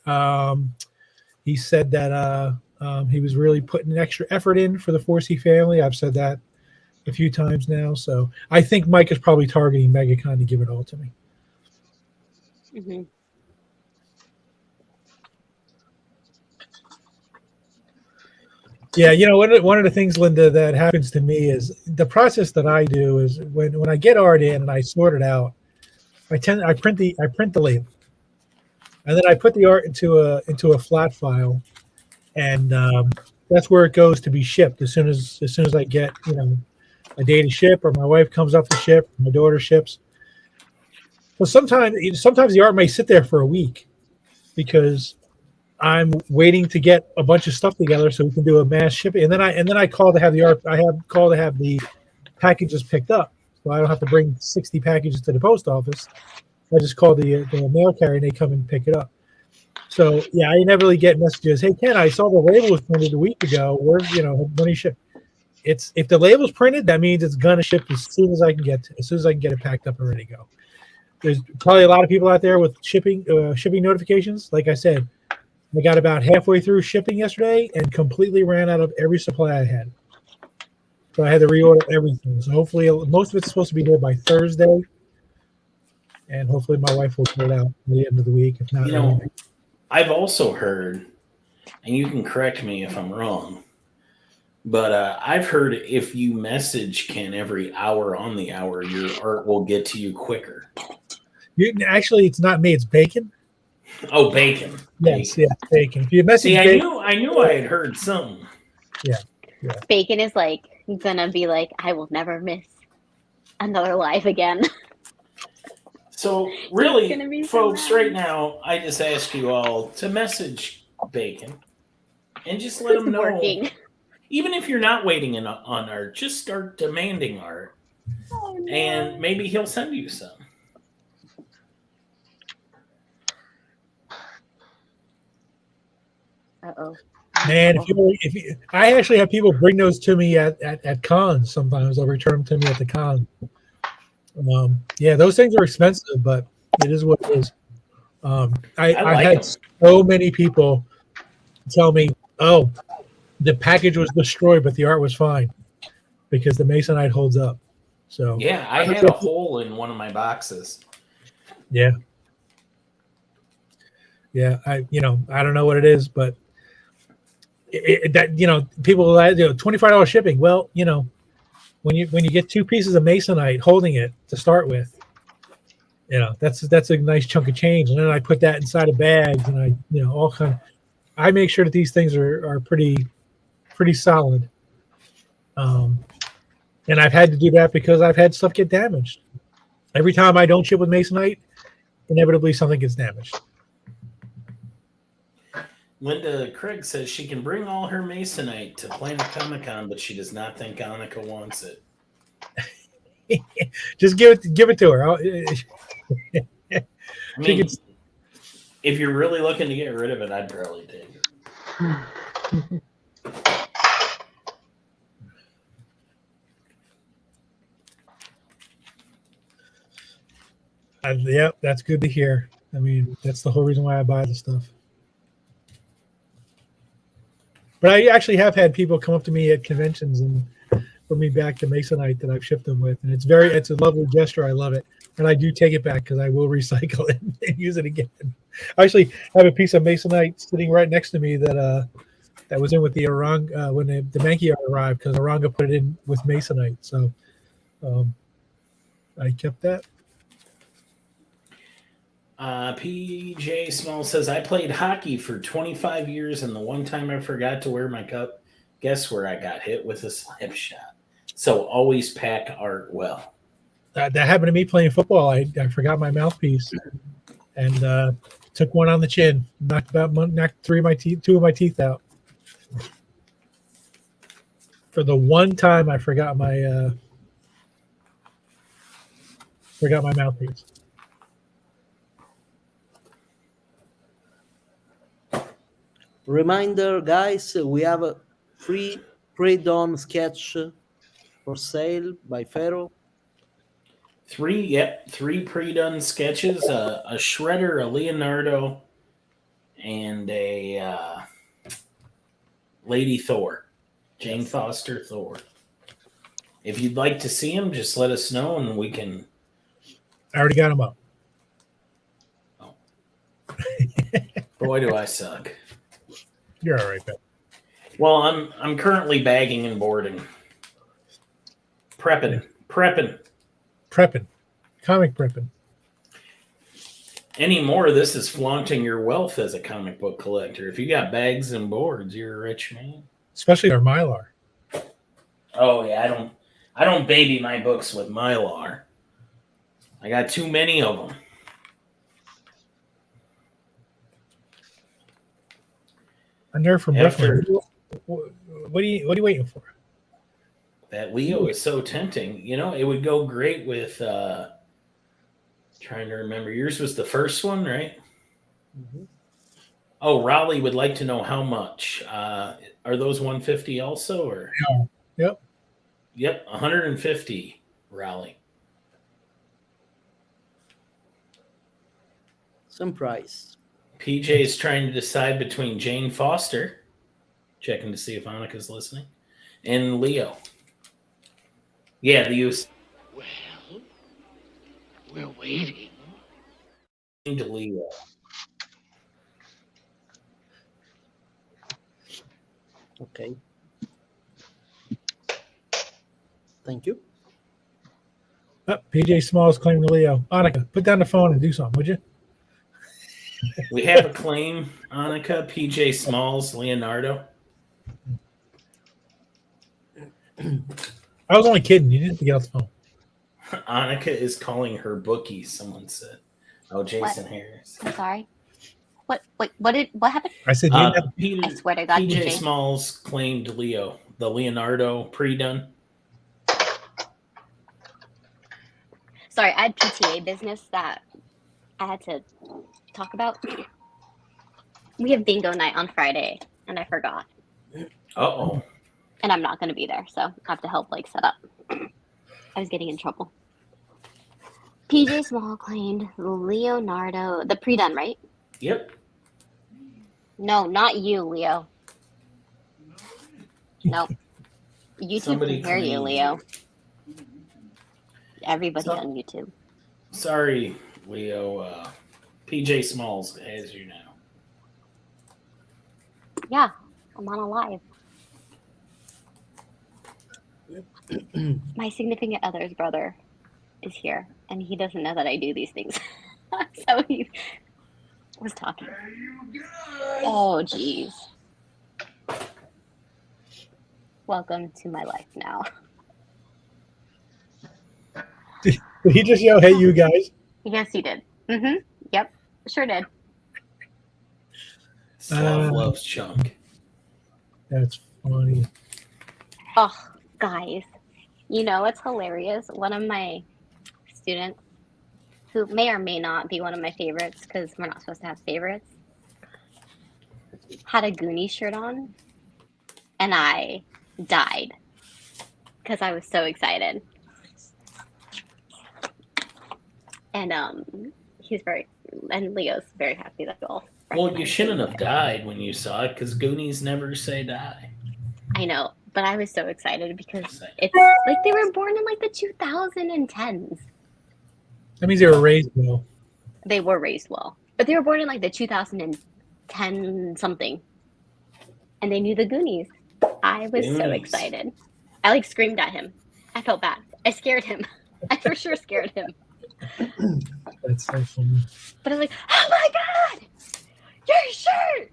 He said that he was really putting extra effort in for the 4C family. I've said that a few times now. So I think Mike is probably targeting MegaCon to give it all to me. Mhm. Yeah, you know, one of the things, Linda, that happens to me is the process that I do is when I get art in and I sort it out, I print the label, and then I put the art into a flat file, and that's where it goes to be shipped as soon as I get, you know, a day to ship, or my wife comes up to ship, or my daughter ships. Well, sometimes the art may sit there for a week because I'm waiting to get a bunch of stuff together so we can do a mass shipping. And then I call to have the art. I have call to have the packages picked up, so I don't have to bring 60 packages to the post office. I just call the mail carrier and they come and pick it up. So yeah, I never really get messages. Hey Ken, I saw the label was printed a week ago. Where's when you ship? It's if the label's printed, that means it's gonna ship as soon as I can get it packed up and ready to go. There's probably a lot of people out there with shipping notifications. Like I said, I got about halfway through shipping yesterday and completely ran out of every supply I had. So I had to reorder everything. So hopefully most of it's supposed to be here by Thursday. And hopefully my wife will get it out at the end of the week. If not, I've also heard, and you can correct me if I'm wrong, but I've heard if you message Ken every hour on the hour, your art will get to you quicker. Actually, it's not me. It's Bacon. Oh, Bacon. Yes, Bacon. If you message Bacon, I knew I had heard something. Yeah. Bacon is like gonna be like, I will never miss another live again. So really, be folks, so right now, I just ask you all to message Bacon and just let him know. Working. Even if you're not waiting on art, just start demanding art, and maybe he'll send you some. Uh-oh. Man, I actually have people bring those to me at cons. Sometimes they'll return them to me at the con. Yeah, those things are expensive, but it is what it is. I had so many people tell me, "Oh, the package was destroyed, but the art was fine because the Masonite holds up." So yeah, I had a hole in one of my boxes. Yeah. I don't know what it is, but people will add, $25 shipping. Well, when you get two pieces of Masonite holding it to start with, that's a nice chunk of change. And then I put that inside of bags, and I make sure that these things are pretty solid. And I've had to do that because I've had stuff get damaged. Every time I don't ship with Masonite, inevitably something gets damaged. Linda Craig says she can bring all her Masonite to Planet Comic-Con, but she does not think Annika wants it. Just give it to her. I mean, if you're really looking to get rid of it, I'd probably take it. Yeah, that's good to hear. I mean, that's the whole reason why I buy the stuff. But I actually have had people come up to me at conventions and put me back to Masonite that I've shipped them with, and it's a lovely gesture. I love it, and I do take it back because I will recycle it and use it again. I actually have a piece of Masonite sitting right next to me that was in with the Oranga when the Mankey arrived, because Oranga put it in with Masonite. So I kept that. PJ Small says, I played hockey for 25 years, and the one time I forgot to wear my cup, guess where I got hit with a slap shot. So always pack art well. That happened to me playing football. I forgot my mouthpiece and took one on the chin, knocked two of my teeth out. For the one time I forgot my mouthpiece. Reminder, guys, we have a free pre-done sketch for sale by Fero. Three pre-done sketches, a Shredder, a Leonardo, and a Lady Thor, Jane Foster Thor. If you'd like to see them, just let us know and we can. I already got them up. Oh. Boy, do I suck. You're all right, Ben. Well, I'm currently bagging and boarding. Prepping. Comic prepping. Anymore, this is flaunting your wealth as a comic book collector. If you got bags and boards, you're a rich man. Especially our Mylar. Oh yeah, I don't baby my books with Mylar. I got too many of them. A nerd from After- Brooklyn. What are you waiting for? That Leo is so tempting. You know, it would go great with trying to remember. Yours was the first one, right? Mhm. Oh, Raleigh would like to know how much. Are those 150 also, or? Yep. Yep, 150 Raleigh. Some price. PJ is trying to decide between Jane Foster, checking to see if Annika's listening, and Leo. Yeah, the use Well, we're waiting. to Leo. Okay. Thank you. Oh, PJ Smalls claiming to Leo. Annika, put down the phone and do something, would you? We have a claim, Annika, PJ Smalls, Leonardo. I was only kidding. You didn't get off the phone. Annika is calling her bookie, someone said. Oh, Jason What? Harris. I'm sorry. What happened? I said, you didn't have Peter, I swear to God, PJ PJ. Smalls claimed Leo, the Leonardo pre-done. Sorry, I had PTA business that I had to talk about. We have bingo night on Friday, and I forgot. Uh-oh. And I'm not going to be there, so I have to help set up. I was getting in trouble. PJ Small claimed Leonardo, the pre-done, right? Yep. No, not you, Leo. No. YouTube Somebody can hear you, claimed Leo. Everybody So- on YouTube. Sorry, Leo. PJ Smalls has you now. Yeah, I'm on a live. My significant other's brother is here, and he doesn't know that I do these things. So he was talking. Oh, jeez. Welcome to my life now. Did he just yell, hey, you guys? Yes, he did. Mm-hmm. Yep, sure did. Sloth loves chunk. That's funny. Oh, guys. You know, it's hilarious. One of my students, who may or may not be one of my favorites, because we're not supposed to have favorites, had a Goonie shirt on, and I died because I was so excited. And Leo's very happy that all. Well, you shouldn't have died when you saw it, because Goonies never say die. I know, but I was so excited because it's like they were born in the 2010s. That means they were raised well. They were raised well, but they were born in the 2010 something, and they knew the Goonies. I was so Goonies. excited. I screamed at him. I felt bad. I scared him. I for sure scared him. That's so funny. But I was like, "Oh my God, your shirt!"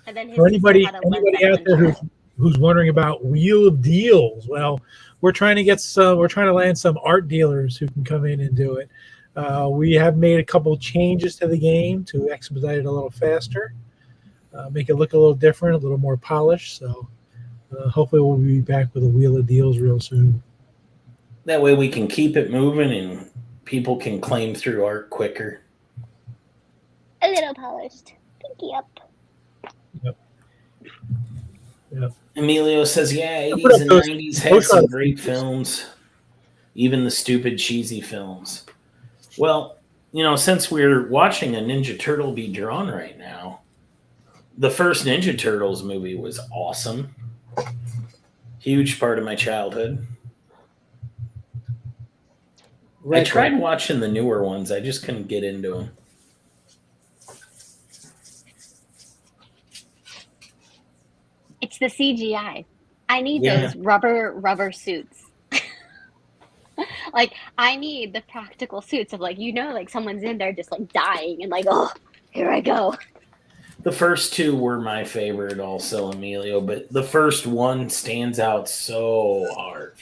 And then his For sister anybody had a Led out there Zeppelin shirt. who's wondering about Wheel of Deals, well, we're trying to land some art dealers who can come in and do it. We have made a couple changes to the game to expedite it a little faster, make it look a little different, a little more polished. So hopefully we'll be back with a Wheel of Deals real soon. That way we can keep it moving and people can claim through art quicker. A little polished. Pinky up. Emilio says, yeah, Put 80s up and those 90s had postcards. some great films, even the stupid, cheesy films. Well, since we're watching a Ninja Turtle be drawn right now, the first Ninja Turtles movie was awesome. Huge part of my childhood. I tried watching the newer ones. I just couldn't get into them. It's the CGI. I need those rubber suits. I need the practical suits of someone's in there just dying and oh, here I go. The first two were my favorite also, Emilio, but the first one stands out so hard.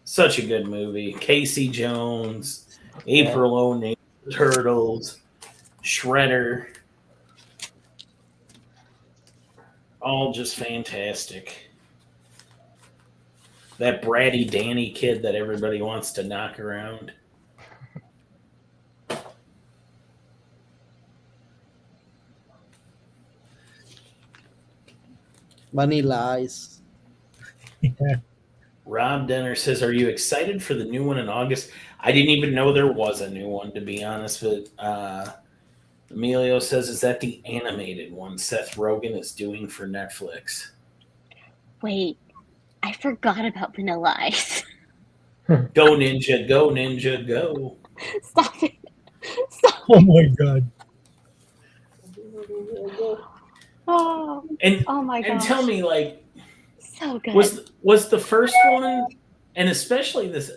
Such a good movie. Casey Jones, April O'Neil, Turtles, Shredder. All just fantastic. That bratty Danny kid that everybody wants to knock around. Vanilla Ice. Yeah. Rob Denner says, "Are you excited for the new one in August?" I didn't even know there was a new one, to be honest. But Emilio says, "Is that the animated one Seth Rogen is doing for Netflix?" Wait, I forgot about Vanilla Ice. Go Ninja, go Ninja, go! Stop it. Stop. Oh my god. Oh, And oh my and gosh. tell me, like, So good. was the first one, and especially this,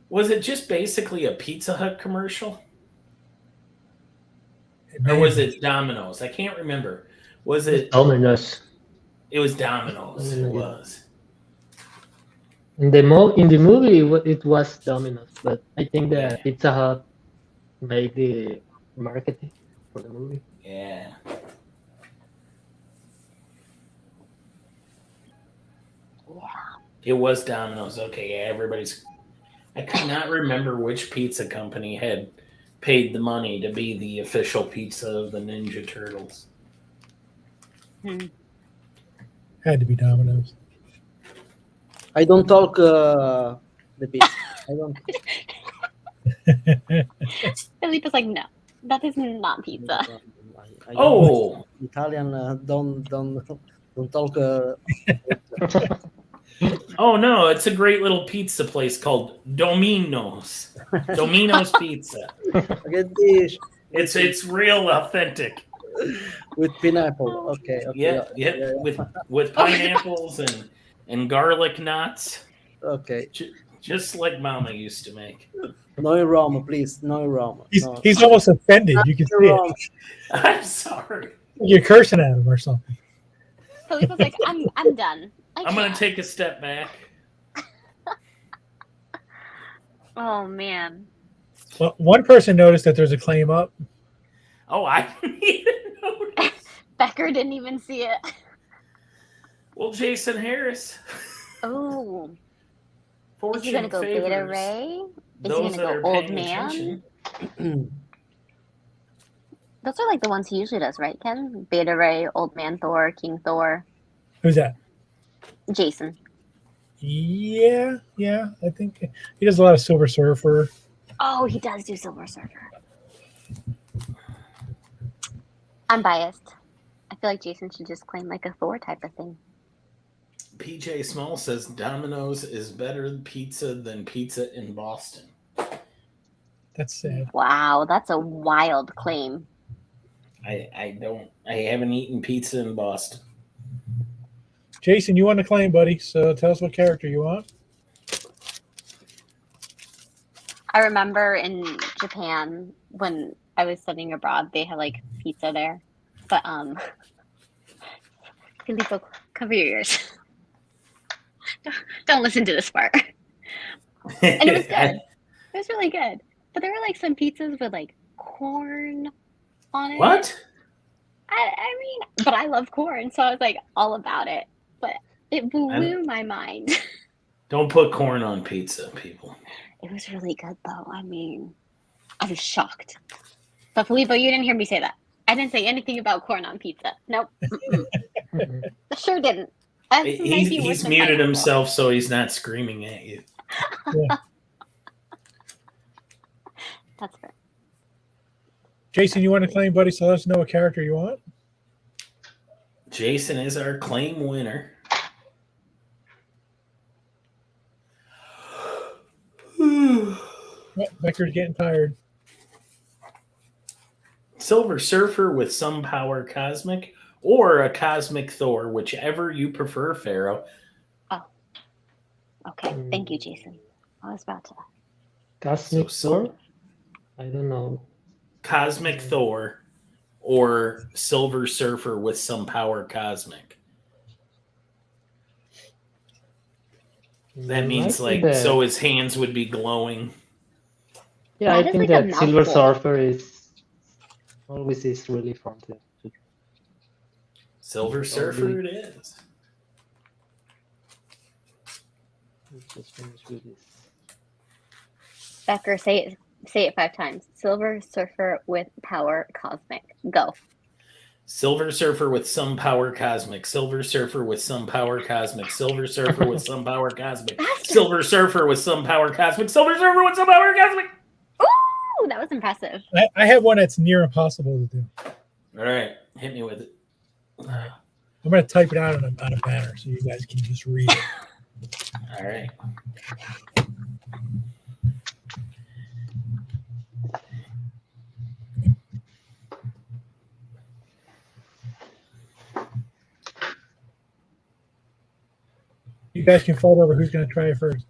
was it just basically a Pizza Hut commercial? Or was it Domino's? I can't remember. Was it? Domino's. It was Domino's. It was. In the movie, it was Domino's, but I think that Yeah. Pizza Hut made the marketing for the movie. Yeah. It was Domino's. Okay, yeah, everybody's. I could not remember which pizza company had paid the money to be the official pizza of the Ninja Turtles. Had to be Domino's. I don't talk the pizza. I don't. Felipe's like, no, that is not pizza. I Oh, Italian don't talk. oh no! It's a great little pizza place called Domino's. Domino's Pizza. Get this It's real authentic. with pineapple. Okay. Yeah. With pineapples and garlic knots, Okay. just like Mama used to make. No Roma, please. No Roma. No. He's almost offended. You can see it. I'm sorry. You're cursing at him or something. Felipe's like, I'm done. I'm gonna take a step back. Oh man. Well, one person noticed that there's a claim up. Oh, I didn't even notice. Becker didn't even see it. Well, Jason Harris. Oh. Is Fortune he gonna go favors Beta Ray? Is those he that gonna are go Old paying Man? attention. Those are like the ones he usually does, right, Ken? Beta Ray, Old Man Thor, King Thor. Who's that? Jason. Yeah. I think he does a lot of Silver Surfer. Oh, he does do Silver Surfer. I'm biased. I feel like Jason should just claim like a Thor type of thing. PJ Small says Domino's is better pizza than pizza in Boston. That's sad. Wow, that's a wild claim. I haven't eaten pizza in Boston. Jason, you won the claim, buddy. So tell us what character you want. I remember in Japan when I was studying abroad, they had like pizza there. But Filippo, cover your ears. Don't listen to this part. And it was good. It was really good. But there were like some pizzas with like corn on it. What? I mean, but I love corn, so I was like all about it. But it blew my mind. Don't put corn on pizza, people. It was really good though. I mean, I was shocked. But Filippo, you didn't hear me say that. I didn't say anything about corn on pizza. Nope. I sure didn't. He's muted himself so he's not screaming at you. Yeah. That's fair. Jason, you want to claim, buddy? So let us know what character you want. Jason is our claim winner. Becker's getting tired. Silver Surfer with some power cosmic or a cosmic Thor, whichever you prefer, Fero. Oh. Okay. Thank you, Jason. I was about to. Cosmic Thor? I don't know. Cosmic Thor or Silver Surfer with some power cosmic. That means so his hands would be glowing. Yeah, That I is think like a that Silver mouthful. Surfer is always really fun to. Silver Surfer it is. Let's just finish with this. Becker, say it 5 times. Silver Surfer with power cosmic. Go. Silver Surfer with some power cosmic. Silver Surfer with some power cosmic. Silver Surfer with some power cosmic. Faster. Silver Surfer with some power cosmic. Silver Surfer with some power cosmic. Ooh, that was impressive. I have one that's near impossible to do. All right, hit me with it. I'm going to type it out on a banner so you guys can just read it. All right. You guys can fight over who's going to try it first.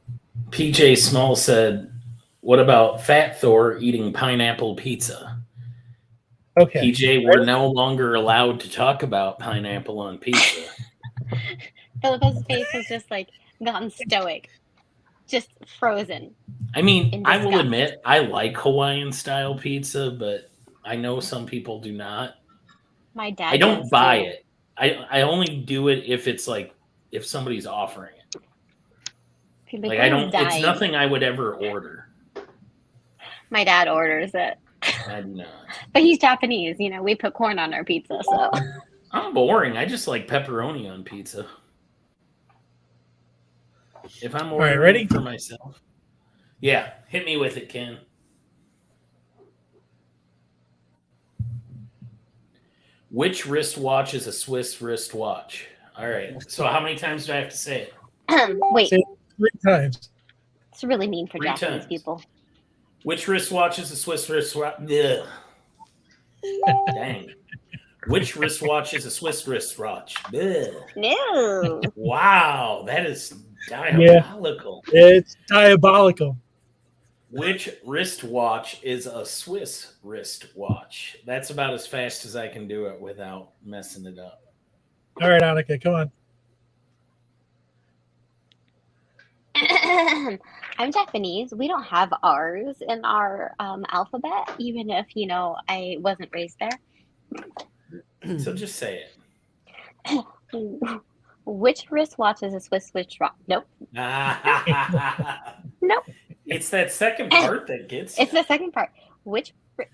PJ Small said, "What about Fat Thor eating pineapple pizza?" Okay. PJ, we're no longer allowed to talk about pineapple on pizza. Philippa's face has just like gotten stoic, just frozen. I mean, In I will disgust. admit I like Hawaiian style pizza, but I know some people do not. My dad. I don't does buy too. it. I only do it if it's like if somebody's offering it. He'd be Like "Oh, I he's don't. It's dying." nothing I would ever order. My dad orders it, I do not. but he's Japanese. You know, we put corn on our pizza, so. I'm boring. I just like pepperoni on pizza. If I'm right, ordering ready? for myself. Yeah, hit me with it, Ken. Which wristwatch is a Swiss wristwatch? All right. So how many times do I have to say it? Wait, Say it 3 times. it's really mean for 3 Japanese times. people. Which wristwatch is a Swiss wristwatch? Ugh. Dang. Which wristwatch is a Swiss wristwatch? Ugh. No. Wow, that is diabolical. It's diabolical. Which wristwatch is a Swiss wristwatch? That's about as fast as I can do it without messing it up. All right, Annika, come on. I'm Japanese. We don't have R's in our alphabet, even if, you know, I wasn't raised there. So just say it. Which wristwatch is a Swiss wristwatch? Nope. Nope. It's that second part that gets It's you. the second part.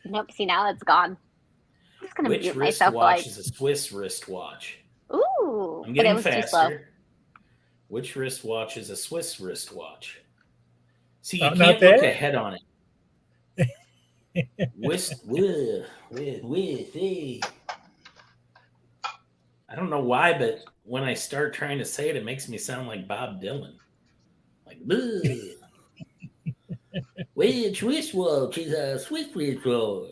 Nope. See, now it's gone. I'm just gonna Which mute myself. wristwatch is a Swiss wristwatch? Ooh, I'm but it getting was too slow. faster. Which wristwatch is a Swiss wristwatch? See, you Not can't look there? ahead on it. I don't know why, but when I start trying to say it, it makes me sound like Bob Dylan. Like, which wristwatch is a Swiss wristwatch?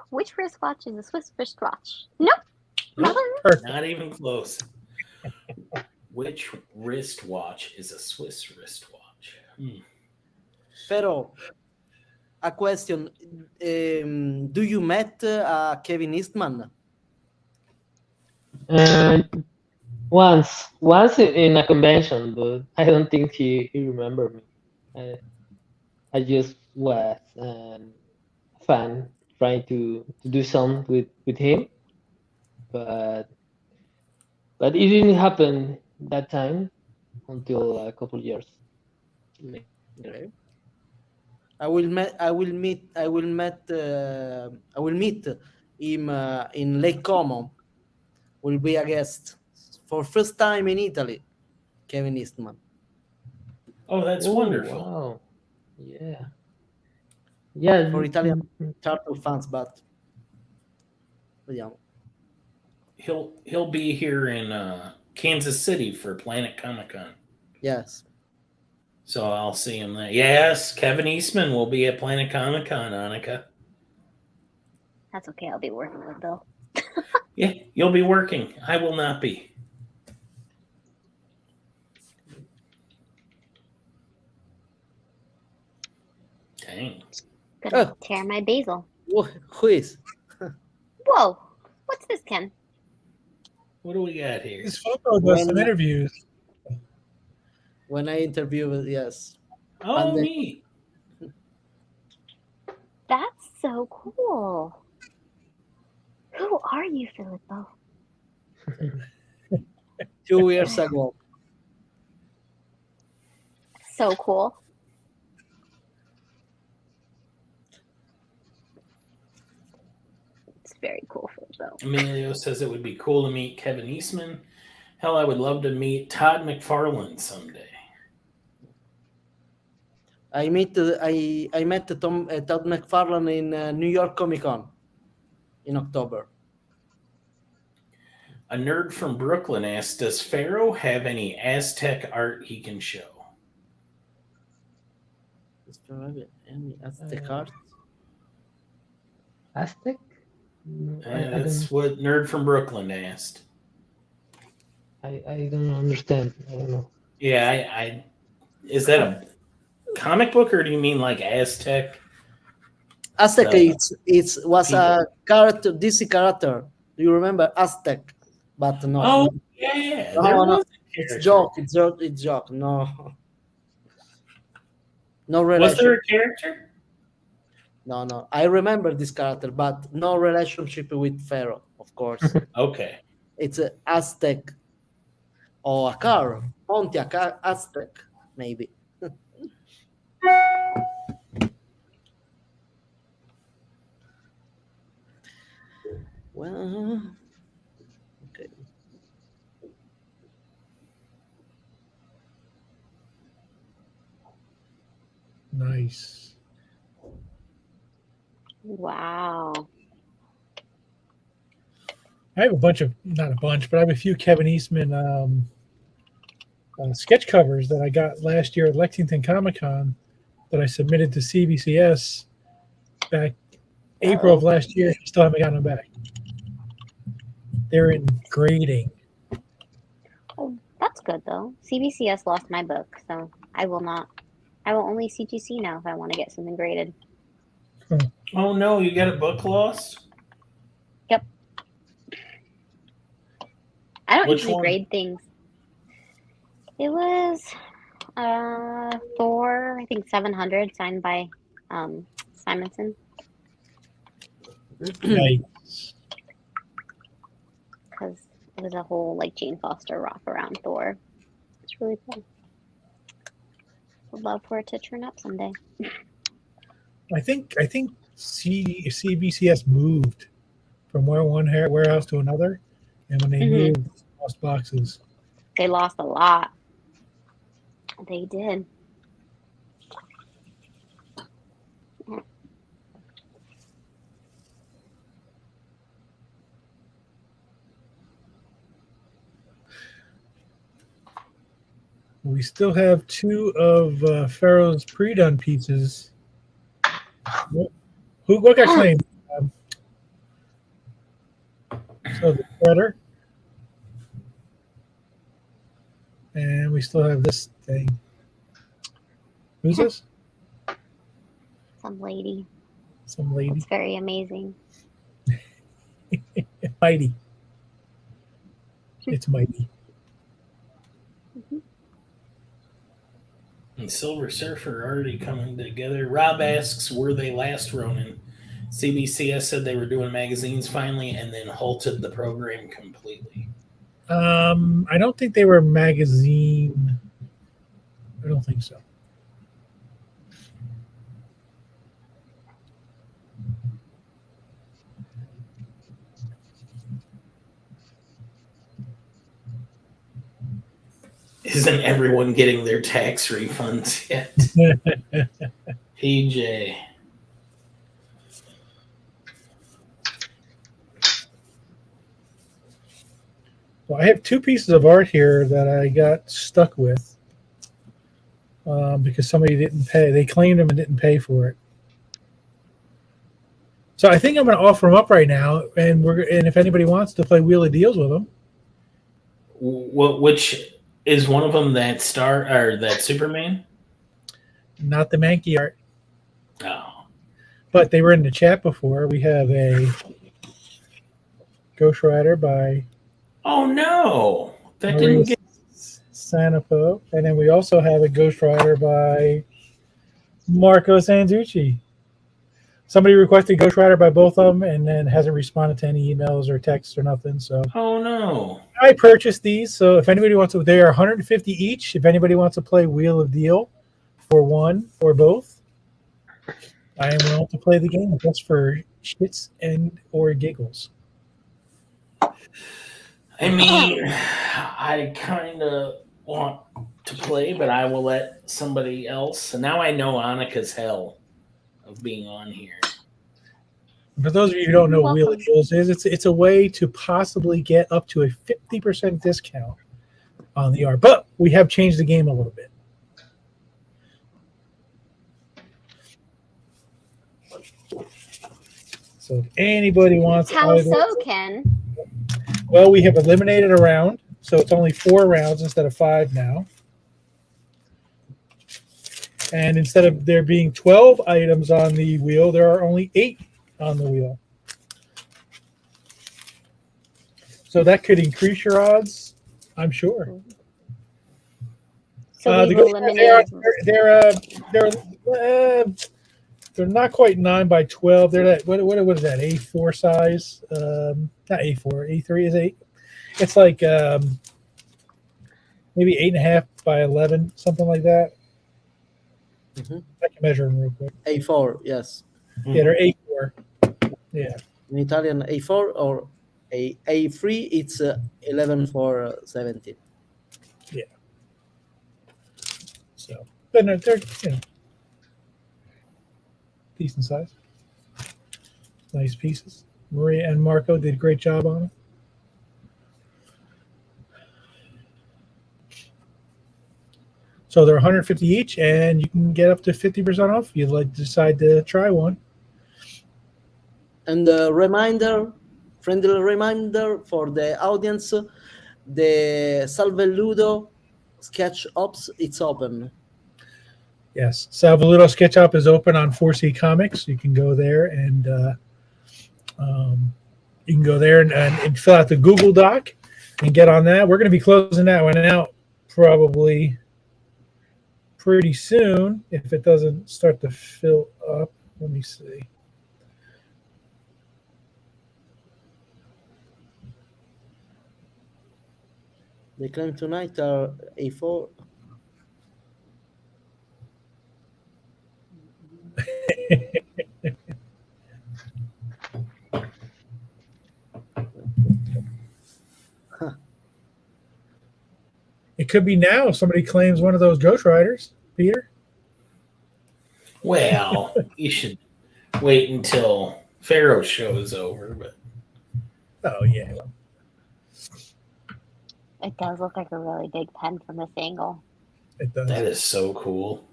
Which wristwatch is a Swiss wristwatch? Nope. Nope, Perfect. not even close. Which wristwatch is a Swiss wristwatch? Fero, a question. Do you met Kevin Eastman? Once in a convention, but I don't think he remembered me. I just was a fan trying to do something with him, but it didn't happen that time until a couple years later. Okay. I will meet him in Lake Como. Will be a guest for first time in Italy. Kevin Eastman. Oh, that's wonderful. Wow. Yeah. For Italian turtle fans, but yeah. He'll be here in Kansas City for Planet Comic-Con. Yes. So I'll see him there. Yes, Kevin Eastman will be at Planet Comic-Con, Annika. That's okay. I'll be working with Bill. Yeah, you'll be working. I will not be. Dang. Gonna tear my basil. Who is? Whoa. What's this, Ken? What do we got here? This photo does some When- interviews. When I interview, yes. Oh, And then- neat. That's so cool. Who are you, Filippo? Few years ago. So cool. It's very cool though. Emilio says it would be cool to meet Kevin Eastman. Hell, I would love to meet Todd McFarlane someday. I met Todd McFarlane in New York Comic Con in October. A nerd from Brooklyn asks, does Fero have any Aztec art he can show? Is there any Aztec art? Aztec? That's what nerd from Brooklyn asked. I don't understand. I don't know. Yeah, I is that a comic book or do you mean like Aztec? Aztec, was a character, DC character. Do you remember Aztec? But no. Oh yeah, No, there no. was a It's character. joke. It's joke. No. No relation. Was there a character? No. I remember this character, but no relationship with Fero, of course. Okay. It's a Aztec or a car, Pontiac Aztec, maybe. Well, okay. Nice. Wow. I have not a bunch, but I have a few Kevin Eastman sketch covers that I got last year at Lexington Comic Con that I submitted to CBCS back April of last year. Still haven't gotten them back. They're in grading. Oh, that's good though. CBCS lost my book, so I will only CGC now if I want to get something graded. Oh no, you got a book lost? Yep. I don't Which usually one? grade things. It was Thor, I think 700, signed by Simonson. Nice. Because it was a whole like Jane Foster rock around Thor. It's really cool. Would love for it to turn up someday. I think CBCS moved from one warehouse to another, and when they moved, they lost boxes. They lost a lot. They did. We still have two of Fero's pre-done pieces. What got claimed? So the Shredder. And we still have this thing. Who's this? Some lady. Some lady. It's very amazing. Mighty. It's mighty. And Silver Surfer already coming together. Rob asks, were they last Ronin? CBCS said they were doing magazines finally and then halted the program completely. I don't think they were magazine. I don't think so. Isn't everyone getting their tax refunds yet? PJ. Well, I have two pieces of art here that I got stuck with because somebody didn't pay. They claimed them and didn't pay for it. So I think I'm going to offer them up right now, and if anybody wants to play Wheel of Deals with them. Which is one of them that that Superman? Not the Mankey art. Oh. But they were in the chat before. We have a Ghost Rider by Oh no. That Maria didn't get Sanapo. And then we also have a Ghost Rider by Marco Sanzucci. somebody requested Ghost Rider by both of them, and then hasn't responded to any emails or texts or nothing. So Oh no. I purchased these. So if anybody wants to, they are 150 each. If anybody wants to play Wheel of Deal for one or both, I am willing to play the game just for shits and or giggles. I mean, I kind of want to play, but I will let somebody else. And now I know Annika's hell of being on here. For those of you who don't know what Wheel of Welcome. Deals is, it's a way to possibly get up to a 50% discount on the art. But we have changed the game a little bit. So if anybody wants How either, so, Ken? well, we have eliminated a round, so it's only 4 rounds instead of 5 now. And instead of there being 12 items on the wheel, there are only 8 on the wheel. So that could increase your odds, I'm sure. So we The will Ghost eliminate. they're not quite 9 by 12. They're that what is that, A4 size? Not A4, A3 is 8. It's like maybe 8.5 by 11, something like that. Mhm. I can measure them real quick. A4, yes. Yeah, they're A4. Yeah. In Italian, A4 or A3, it's 11 for 17. So, but no, they're decent size, nice pieces. Maria and Marco did a great job on them. So they're 150 each, and you can get up to 50% off if you'd like to decide to try one. And friendly reminder for the audience, the Salve Ludo Sketch Ops, it's open. Yes, Salvaludo SketchUp is open on 4C Comics. You can go there and and fill out the Google Doc and get on that. We're going to be closing that one out probably pretty soon if it doesn't start to fill up. Let me see. The claim tonight are A4. It could be now if somebody claims one of those Ghost Riders, Peter. Well, you should wait until Fero show is over. But Oh, yeah. It does look like a really big pen from this angle. It does. that is so cool.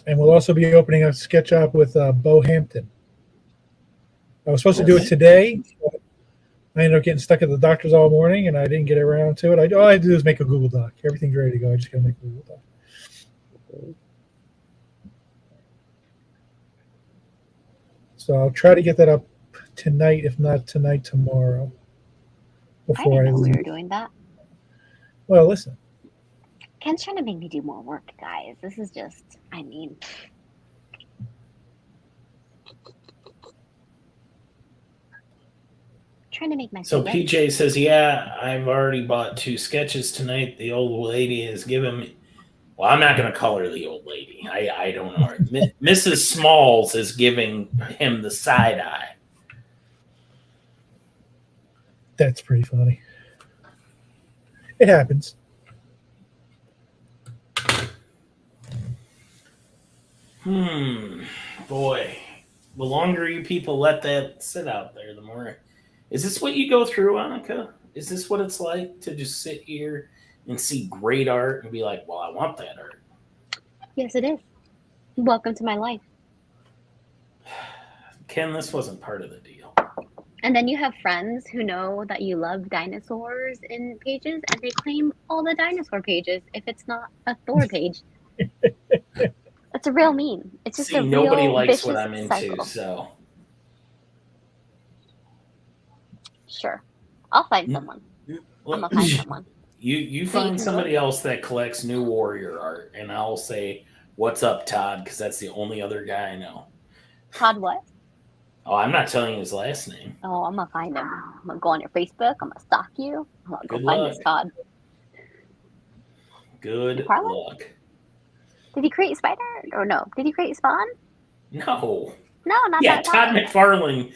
And we'll also be opening a sketch up with Bo Hampton. I was supposed to do it today. But I ended up getting stuck at the doctor's all morning, and I didn't get around to it. All I had to do is make a Google Doc. Everything's ready to go. I just got to make a Google Doc. So I'll try to get that up tonight, if not tonight, tomorrow. I Before didn't I know we leave. were doing that. Well, listen. Ken's trying to make me do more work, guys. This is just, I mean, trying to make my So spaghetti. PJ says, "Yeah, I've already bought 2 sketches tonight. The old lady has given me." Well, I'm not going to call her the old lady. I don't know her. Mrs. Smalls is giving him the side eye. That's pretty funny. It happens. Boy, the longer you people let that sit out there, the more. Is this what you go through, Annika? Is this what it's like to just sit here and see great art and be like, well, I want that art? Yes, it is. Welcome to my life. Ken, this wasn't part of the deal. And then you have friends who know that you love dinosaurs in pages, and they claim all the dinosaur pages if it's not a Thor page. That's a real meme. It's just See, a nobody real likes vicious what I'm into, cycle. so. Sure, I'll find someone. I'm gonna find someone. You So you find can somebody else that collects New Warrior art, and I'll say, "What's up, Todd?" Because that's the only other guy I know. Todd what? Oh, I'm not telling you his last name. Oh, I'm gonna find him. I'm gonna go on your Facebook. I'm gonna stalk you. I'm gonna go Good find luck. this Todd. Good Parlay? luck. Did he create Spider? Or no? Did he create Spawn? No. No, not Yeah, that Todd guy. McFarlane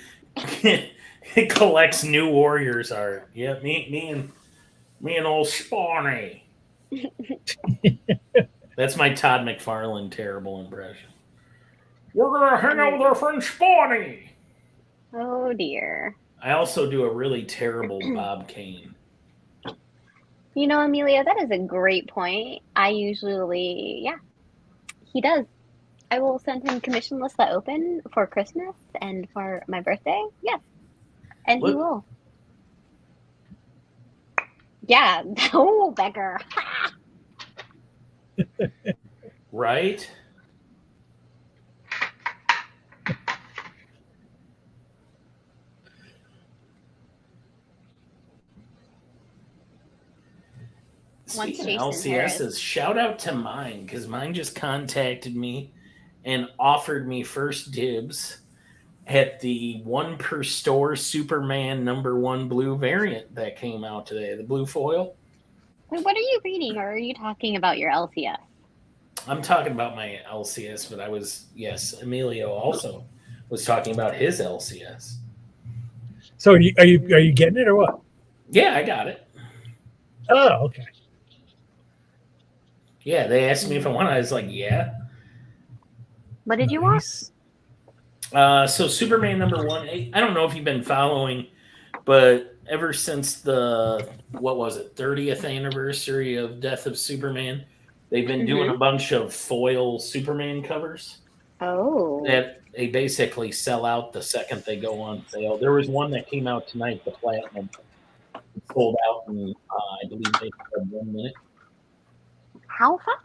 collects New Warriors art. Yeah, me and old Spawny. That's my Todd McFarlane terrible impression. We're gonna hang out with our friend Spawny. Oh dear. I also do a really terrible Bob Kane. You know, Amelia, that is a great point. I usually, yeah, he does. I will send him commission lists that open for Christmas and for my birthday. Yes, and he Look. will. Yeah. Oh, Becker. Right? Once Speaking of Jason Harris. LCSs, shout out to mine because mine just contacted me and offered me first dibs at the one per store Superman #1 blue variant that came out today, the blue foil. Wait, what are you reading, or are you talking about your LCS? I'm talking about my LCS, but Emilio also was talking about his LCS. So are you getting it or what? Yeah, I got it. Oh, okay. Yeah, they asked me if I wanted. I was like, yeah. What did you want? So Superman #1. I don't know if you've been following, but ever since the 30th anniversary of Death of Superman, they've been doing a bunch of foil Superman covers. Oh. That they basically sell out the second they go on sale. There was one that came out tonight, the Platinum. It sold out in I believe they had 1 minute. How fast?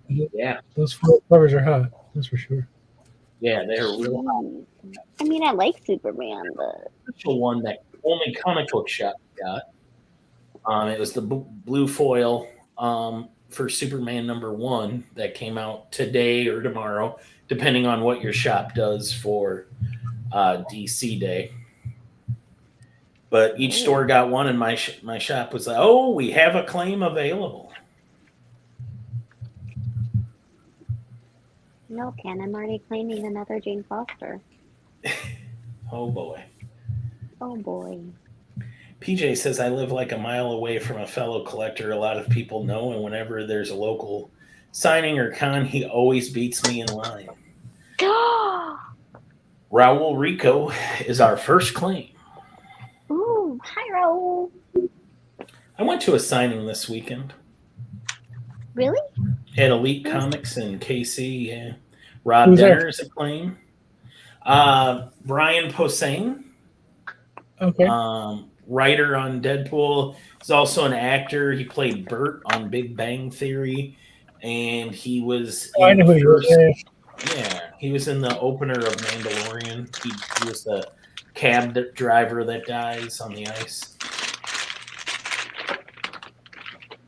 Yeah. Those foil covers are hot. That's for sure. Yeah, they're real hot. I mean, I like Superman, but Special one that only comic book shop got. It was the blue foil for Superman #1 that came out today or tomorrow, depending on what your shop does for DC Day. But each store got one, and my shop was like, "Oh, we have a claim available." no, Ken, I'm already claiming another Jane Foster. Oh boy. Oh boy. PJ says, I live like a mile away from a fellow collector a lot of people know, and whenever there's a local signing or con, he always beats me in line. Raul Rico is our first claim. Ooh, hi, Raul. I went to a signing this weekend. Really? At Elite Comics in KC. Yeah. Rob Who's Denner there? is a claim. Brian Posehn. Okay. Writer on Deadpool. He's also an actor. He played Bert on Big Bang Theory, and he was I know who he is. Yeah, he was in the opener of Mandalorian. He was the cab driver that dies on the ice.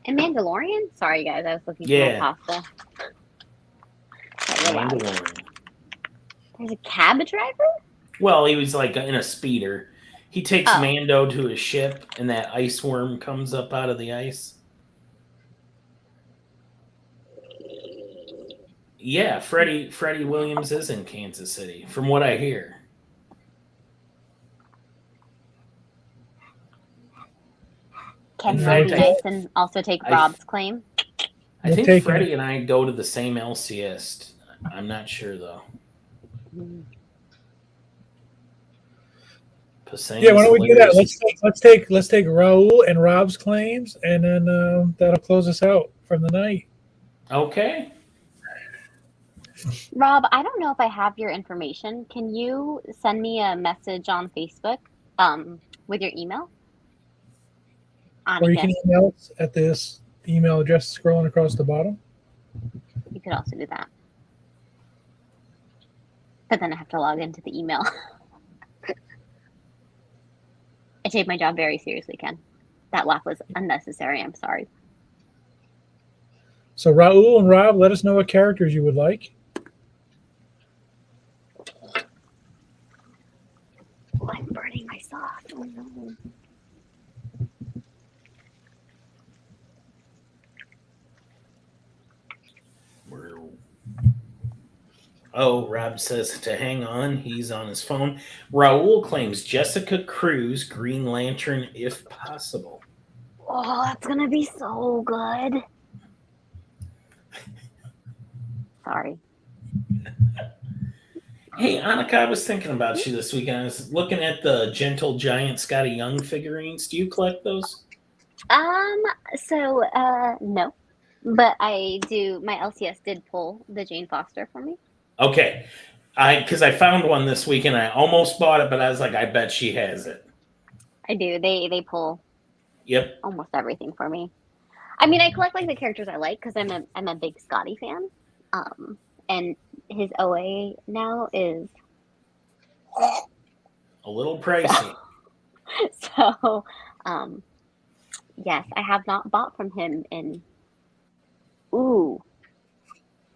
And Mandalorian? Sorry, guys, I was looking for my pasta. Mandalorian. There's a cab driver? Well, he was like in a speeder. He takes Mando to his ship, and that ice worm comes up out of the ice. Yeah, Freddie Williams is in Kansas City, from what I hear. Can Freddie nice and also take Rob's claim? I think Freddie and I go to the same LCS. I'm not sure though. Yeah, why don't we do that? Let's take Raul and Rob's claims, and then that'll close us out for the night. Okay. Rob, I don't know if I have your information. Can you send me a message on Facebook with your email? Or you can email us at this email address scrolling across the bottom. You could also do that. But then I have to log into the email. take my job very seriously, Ken. That laugh was unnecessary. I'm sorry. So Raul and Rob, let us know what characters you would like. Oh, I'm burning my sauce. Oh no. Oh, Rob says to hang on. He's on his phone. Raul claims Jessica Cruz, Green Lantern, if possible. Oh, that's gonna be so good. Sorry. Hey, Annika, I was thinking about you this weekend. I was looking at the Gentle Giant Scotty Young figurines. Do you collect those? So no. But I do my LCS did pull the Jane Foster for me. Okay. Because I found one this weekend. I almost bought it, but I was like, I bet she has it. I do. They pull Yep. almost everything for me. I mean, I collect like the characters I like because I'm a big Scotty fan. And his OA now is A little pricey. so yes, I have not bought from him in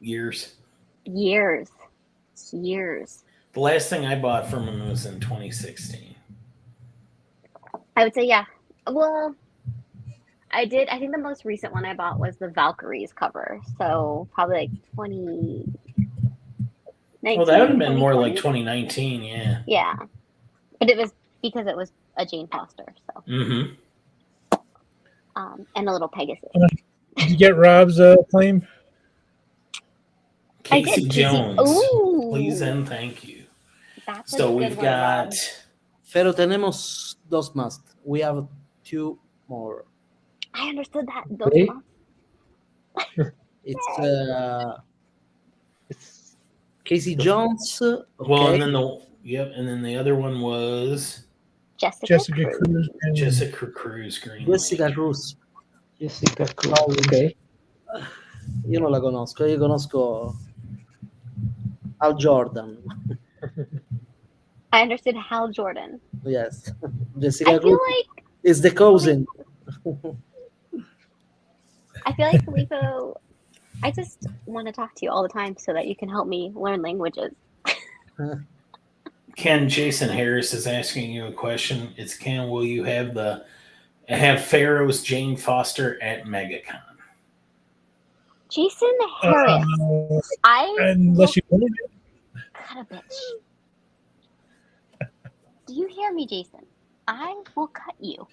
Years. years. The last thing I bought from him was in 2016. I would say yeah. Well, I did. I think the most recent one I bought was the Valkyries cover. So probably like 2019. Well, that would have been more like 2020. 2019, yeah. Yeah, but it was because it was a Jane Foster. So Mm-hmm. and a little Pegasus. Did you get Rob's claim? I Casey did. Jones. Ooh. Please and thank you. That's a So good we've one, got... Rob. Fero, tenemos dos más. We have 2 more. I understood that. Those Okay. months. It's Casey Jones. Okay. Well, and then the other one was Jessica Cruz. Cruz. And Jessica Cruz. Green Jessica Lantern. Cruz. Jessica Cruz. Okay. Io non la conosco, io conosco Al Jordan. I understood Hal Jordan. Yes. I Jessica feel Cruz like is the cousin. Filippo, I just want to talk to you all the time so that you can help me learn languages. Ken, Jason Harris is asking you a question. It's Ken, will you have Pharaoh's Jane Foster at MegaCon? Jason Harris. unless you wanted it. Cut a bitch. Do you hear me, Jason? I will cut you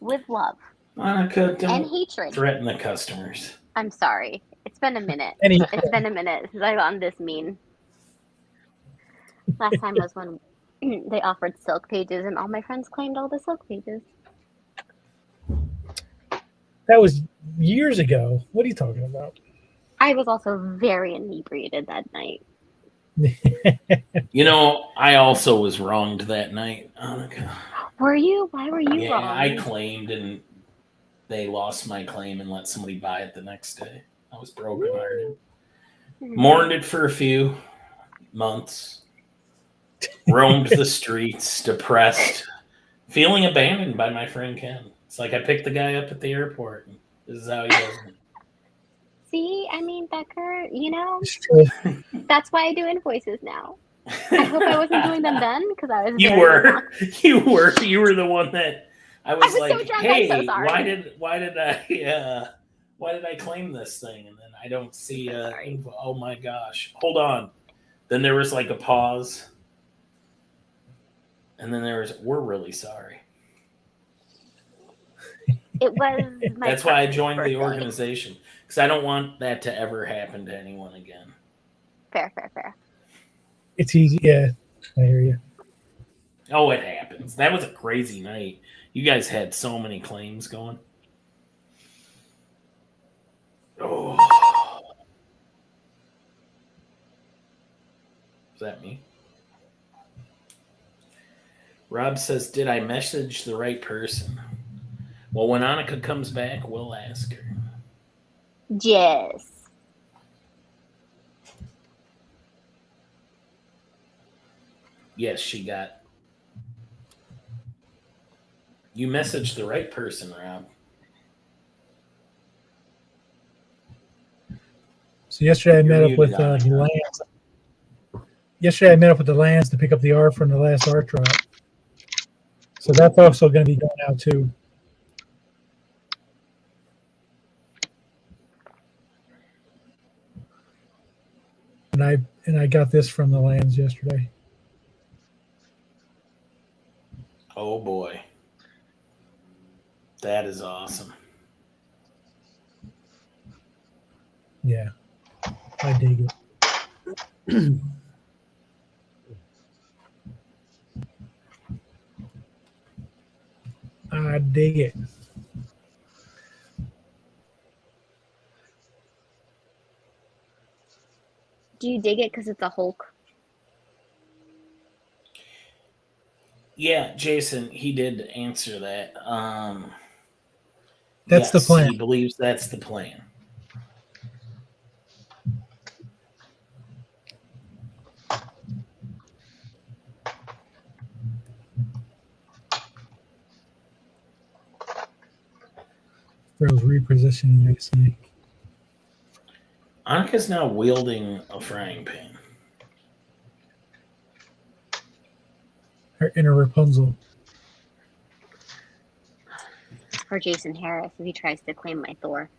with love Monica, and don't hatred. threaten the customers. I'm sorry. It's been a minute. Any- It's been a minute since I've gotten this mean. Last time was when they offered silk pages and all my friends claimed all the silk pages. That was years ago. What are you talking about? I was also very inebriated that night. You know, I also was wronged that night, Monica. Were you? Why were you Yeah, wrong? I claimed and they lost my claim and let somebody buy it the next day. I was brokenhearted. Mourned it for a few months. Roamed the streets, depressed, feeling abandoned by my friend Ken. It's like I picked the guy up at the airport. And this is how he does it. See, I mean, Becker, It's true. that's why I do invoices now. I hope I wasn't doing them then because I was. You very were. drunk. You were the one that I was so like, drunk, hey, I'm so sorry. why did I claim this thing? And then I don't see info. Oh my gosh. Hold on. Then there was like a pause. And then there was, we're really sorry. It was my. That's why I partner's joined birthday. the organization. Because I don't want that to ever happen to anyone again. Fair. It's easy. Yeah, I hear you. Oh, it happens. That was a crazy night. You guys had so many claims going. Oh. Is that me? Rob says, did I message the right person? Well, when Annika comes back, we'll ask her. Yes. Yes, she got. You messaged the right person, Rob. So yesterday I You're met up muted with on the Lands. Yesterday I met up with the Lands to pick up the art from the last art drop. So that's also going to be going out too. And I got this from the Lands yesterday. Oh boy. That is awesome. Yeah, I dig it. I dig it. Do you dig it because it's a Hulk? Yeah, Jason, he did answer that. That's the Yes, plan. he believes that's the plan. Fero's repositioning, I see. Annika's now wielding a frying pan. Her inner Rapunzel. Or Jason Harris if he tries to claim my Thor.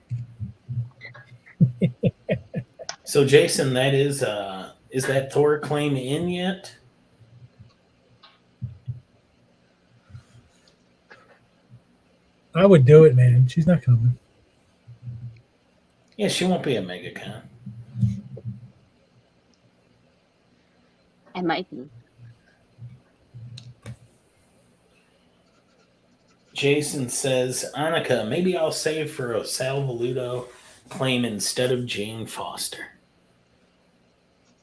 So Jason, that is that Thor claim in yet? I would do it, man. She's not coming. Yeah, she won't be at MegaCon. I might be. Jason says, Annika, maybe I'll save for a Sal Valuto claim instead of Jane Foster.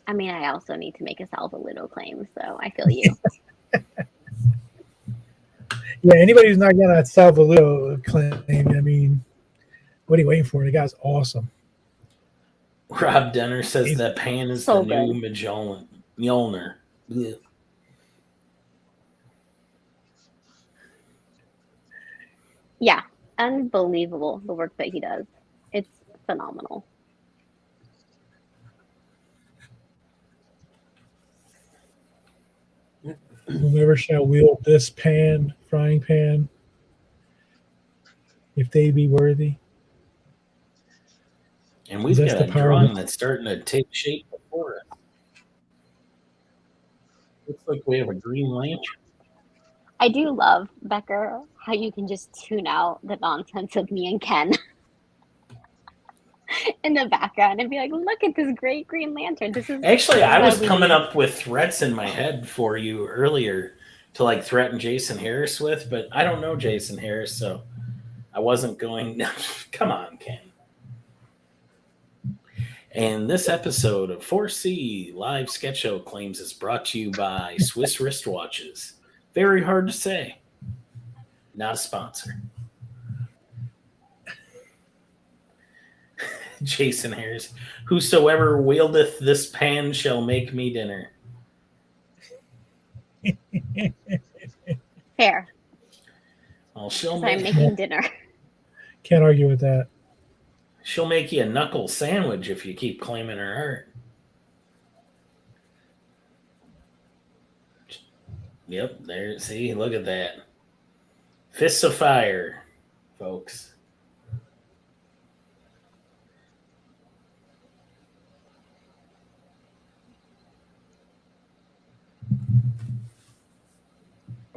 I mean, I also need to make a Salvaluto claim, so I feel you. Yeah, anybody who's not got that Salvaluto claim, I mean, what are you waiting for? The guy's awesome. Rob Denner says He's that pan is so the new good. Mjolnir. Yeah. Yeah, unbelievable the work that he does. It's phenomenal. Whomever shall wield this pan, frying pan, if they be worthy. And we've That's got the a power drawing of that's starting to take shape before us. Looks like we have a green lantern. I do love, Becker, how you can just tune out the nonsense of me and Ken in the background and be like, look at this great Green Lantern. This is Actually, I why was we coming need-" up with threats in my head for you earlier to like threaten Jason Harris with, but I don't know Jason Harris, so I wasn't going. Come on, Ken. And this episode of 4C Live Sketch Show Claims is brought to you by Swiss Wristwatches. Very hard to say. Not a sponsor. Jason Harris. Whosoever wieldeth this pan shall make me dinner. Fair. Well, she'll So I'm make making dinner. Can't argue with that. she'll make you a knuckle sandwich if you keep claiming her art. Yep, there. See, look at that. Fists of fire, folks.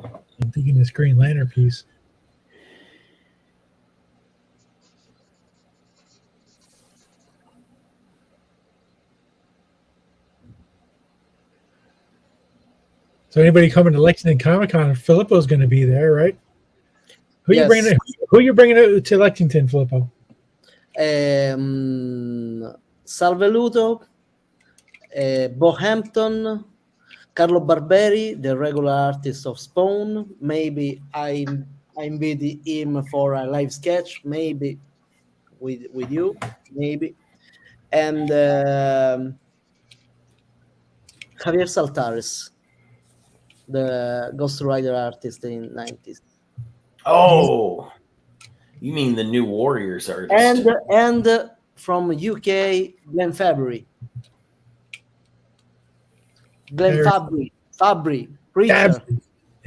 I'm thinking this Green Lantern piece. So anybody coming to Lexington Comic Con, Filippo's going to be there, right? Who Yes. you bringing to Lexington, Filippo? Salveluto, Bohampton, Carlo Barberi, the regular artist of Spawn. Maybe I invite him for a live sketch, maybe with you, maybe. And Javier Saltares, the Ghost Rider artist in 90s. Oh, you mean the new Warriors artist? And from UK, Glenn Fabry. Glenn Fabry, preacher.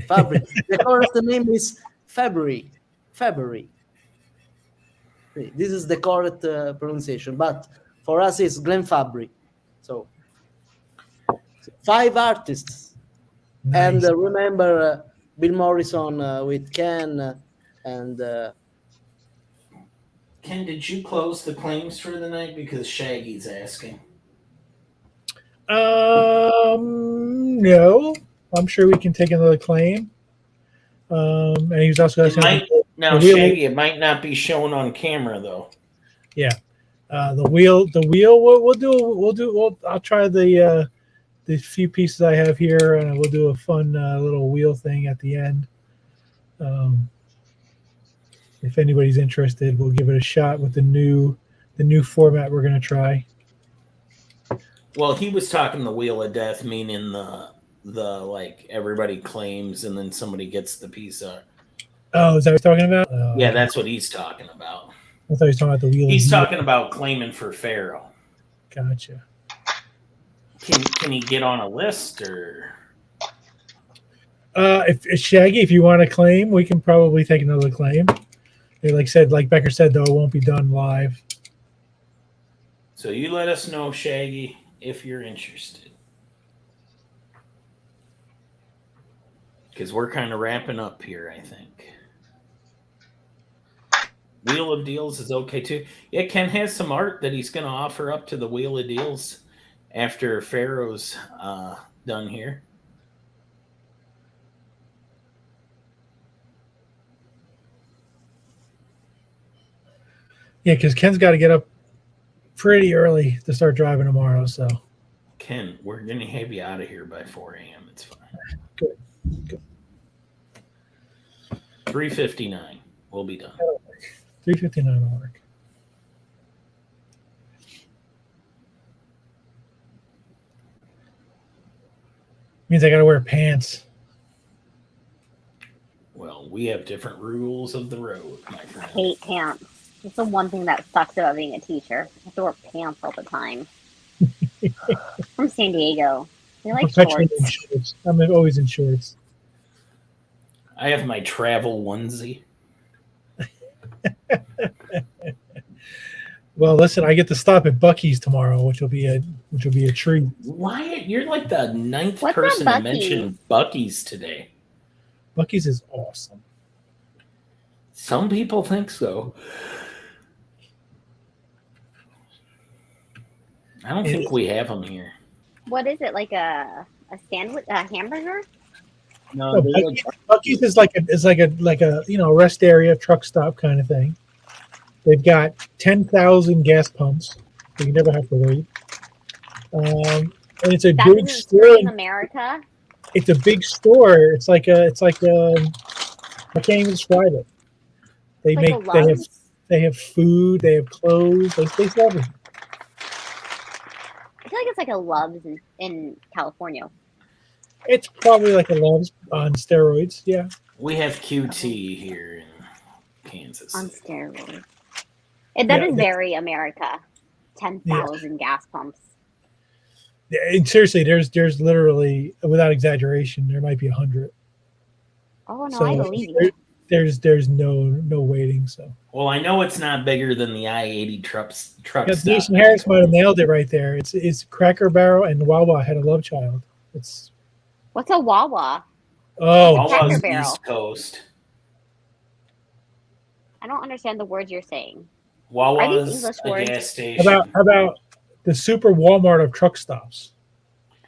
Fabry. The correct name is February. February. This is the correct pronunciation, but for us it's Glenn Fabry. So 5 artists. Nice. And remember Bill Morrison with Ken and Ken, did you close the claims for the night? Because Shaggy's asking. No. I'm sure we can take another claim. And he was also asking Now, Shaggy, it might not be shown on camera though. Yeah. The wheel. I'll try the few pieces I have here, and we'll do a fun little wheel thing at the end. If anybody's interested, we'll give it a shot with the new format we're going to try. Well, he was talking the Wheel of Death, meaning the like everybody claims and then somebody gets the piece of. Oh, is that what he's talking about? Yeah, that's what he's talking about. I thought he was talking about the wheel. He's talking about claiming for Fero. Gotcha. Can he get on a list or? If Shaggy, if you want to claim, we can probably take another claim. Like Becker said, though, it won't be done live. So you let us know, Shaggy, if you're interested. Because we're kind of wrapping up here, I think. Wheel of Deals is okay too. Yeah, Ken has some art that he's going to offer up to the Wheel of Deals after Fero's done here. Yeah, because Ken's got to get up pretty early to start driving tomorrow. So, Ken, we're going to have you out of here by 4 a.m. It's fine. Good. 3:59. We'll be done. 3:59 will work. Means I got to wear pants. Well, we have different rules of the road, my I friend. hate pants. It's the one thing that sucks about being a teacher. I have to wear pants all the time. I'm from San Diego. We like Perpetually in shorts. shorts. I'm always in shorts. I have my travel onesie. Well, listen, I get to stop at Buc-ee's tomorrow, which will be a treat. Wyatt, you're like the ninth What's person at to mention Buc-ee's today. Buc-ee's is awesome. Some people think so. I don't think we have them here. What is it, like a sandwich, a hamburger? No, No, Buc-ee's is like a rest area, truck stop kind of thing. They've got 10,000 gas pumps, so you never have to wait. And it's a That big doesn't store. scream America. It's a big store. It's like I can't even describe it. They Like make a Love's? they have food, they have clothes, they sell everything. I feel like it's like a Love's in California. It's probably like a Love's on steroids. Yeah. we have QT here in Kansas. On steroids. That is they- very America. 10,000 gas pumps. And seriously, there's literally, without exaggeration, there might be 100. Oh no, So I believe you. there's no waiting. So Well, I know it's not bigger than the I-80 truck yeah, stop. Jason Harris might have nailed it right there. It's Cracker Barrel and Wawa had a love child. It's What's a Wawa? oh Cracker Wawa's Barrel. East Coast. I don't understand the words you're saying. Wawa's English a words? gas station. how about the super Walmart of truck stops?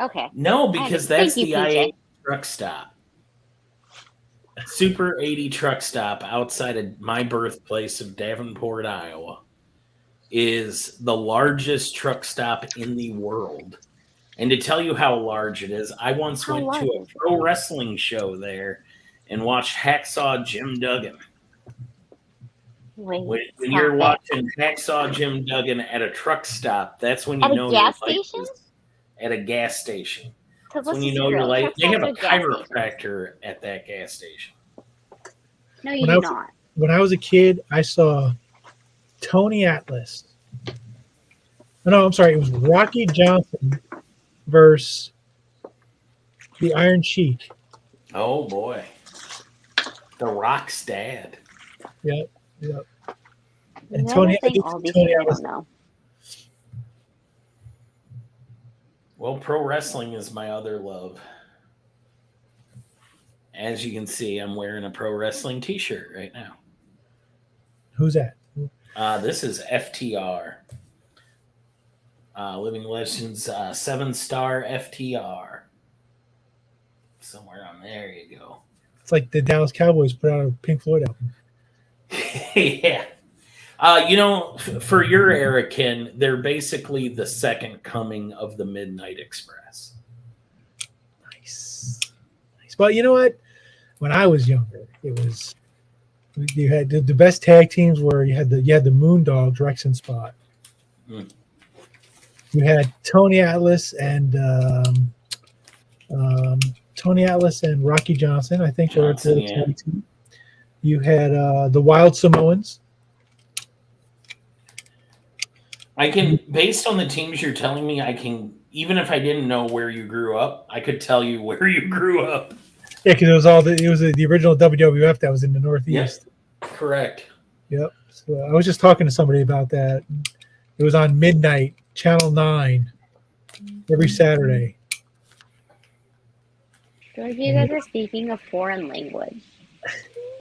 Okay. No, because Thank that's you, the PJ. I-80 truck stop. Super 80 truck stop outside of my birthplace of Davenport, Iowa, is the largest truck stop in the world. And to tell you how large it is, I once How went large to a is it? pro wrestling show there and watched Hacksaw Jim Duggan. Wait. When stop you're it. watching Hacksaw Jim Duggan at a truck stop, that's when you At a know gas your life station? is at a gas station. Because That's when let's you just know be your real. life. Truck They have stops a are gas stations. chiropractor at that gas station. No, you When I do was- not. When I was a kid, I saw Tony Atlas. No, I'm sorry. It was Rocky Johnson versus the Iron Sheik. Oh boy, The Rock's dad. Yep. Yep. You And know, Tony, you're saying all these Tony things I Atlas. don't know. Well, pro wrestling is my other love. As you can see, I'm wearing a pro wrestling T-shirt right now. Who's that? This is FTR. Living Legends 7-star FTR. Somewhere on there you go. It's like the Dallas Cowboys put out a Pink Floyd album. Yeah. For your era, Ken, they're basically the second coming of the Midnight Express. Nice. But you know what? When I was younger, it was you had the best tag teams were you had the Moondogs, Rex and Spot. Mm. You had Tony Atlas and Rocky Johnson. I think were Johnson, the yeah. tag team. You had the Wild Samoans. I can, based on the teams you're telling me, I can, even if I didn't know where you grew up, I could tell you where you grew up. Yeah, because it was the original WWF that was in the Northeast. Correct. Yep. So I was just talking to somebody about that. It was on midnight, Channel 9, every Saturday. George, you guys are speaking a foreign language.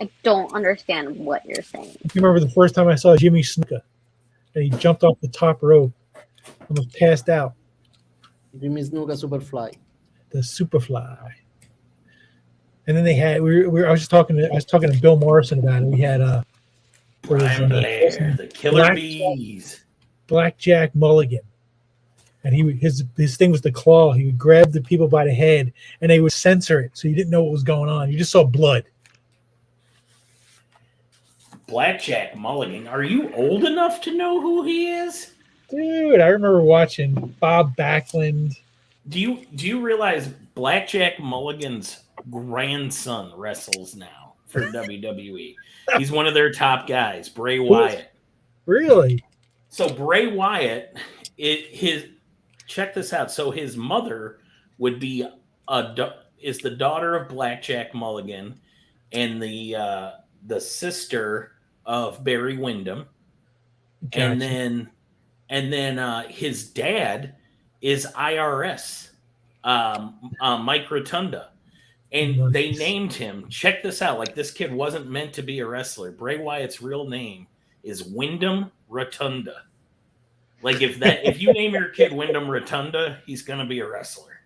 I don't understand what you're saying. I remember the first time I saw Jimmy Snuka, and he jumped off the top rope, almost passed out. Jimmy Snuka Superfly. The Superfly. And then they had I was talking to Bill Morrison about it. We had Brian Blair, the Killer Black- Bees. Blackjack Mulligan, and his thing was the claw. He would grab the people by the head, and they would censor it, so you didn't know what was going on. You just saw blood. Blackjack Mulligan. Are you old enough to know who he is? Dude, I remember watching Bob Backlund. Do you realize Blackjack Mulligan's grandson wrestles now for WWE? He's one of their top guys, Bray Wyatt. Really? So Bray Wyatt, check this out. So his mother would be is the daughter of Blackjack Mulligan, and the sister of Barry Windham, Gotcha. and then his dad is IRS, Mike Rotunda. And they named him, check this out, like this kid wasn't meant to be a wrestler. Bray Wyatt's real name is Wyndham Rotunda. Like if you name your kid Wyndham Rotunda, he's gonna be a wrestler.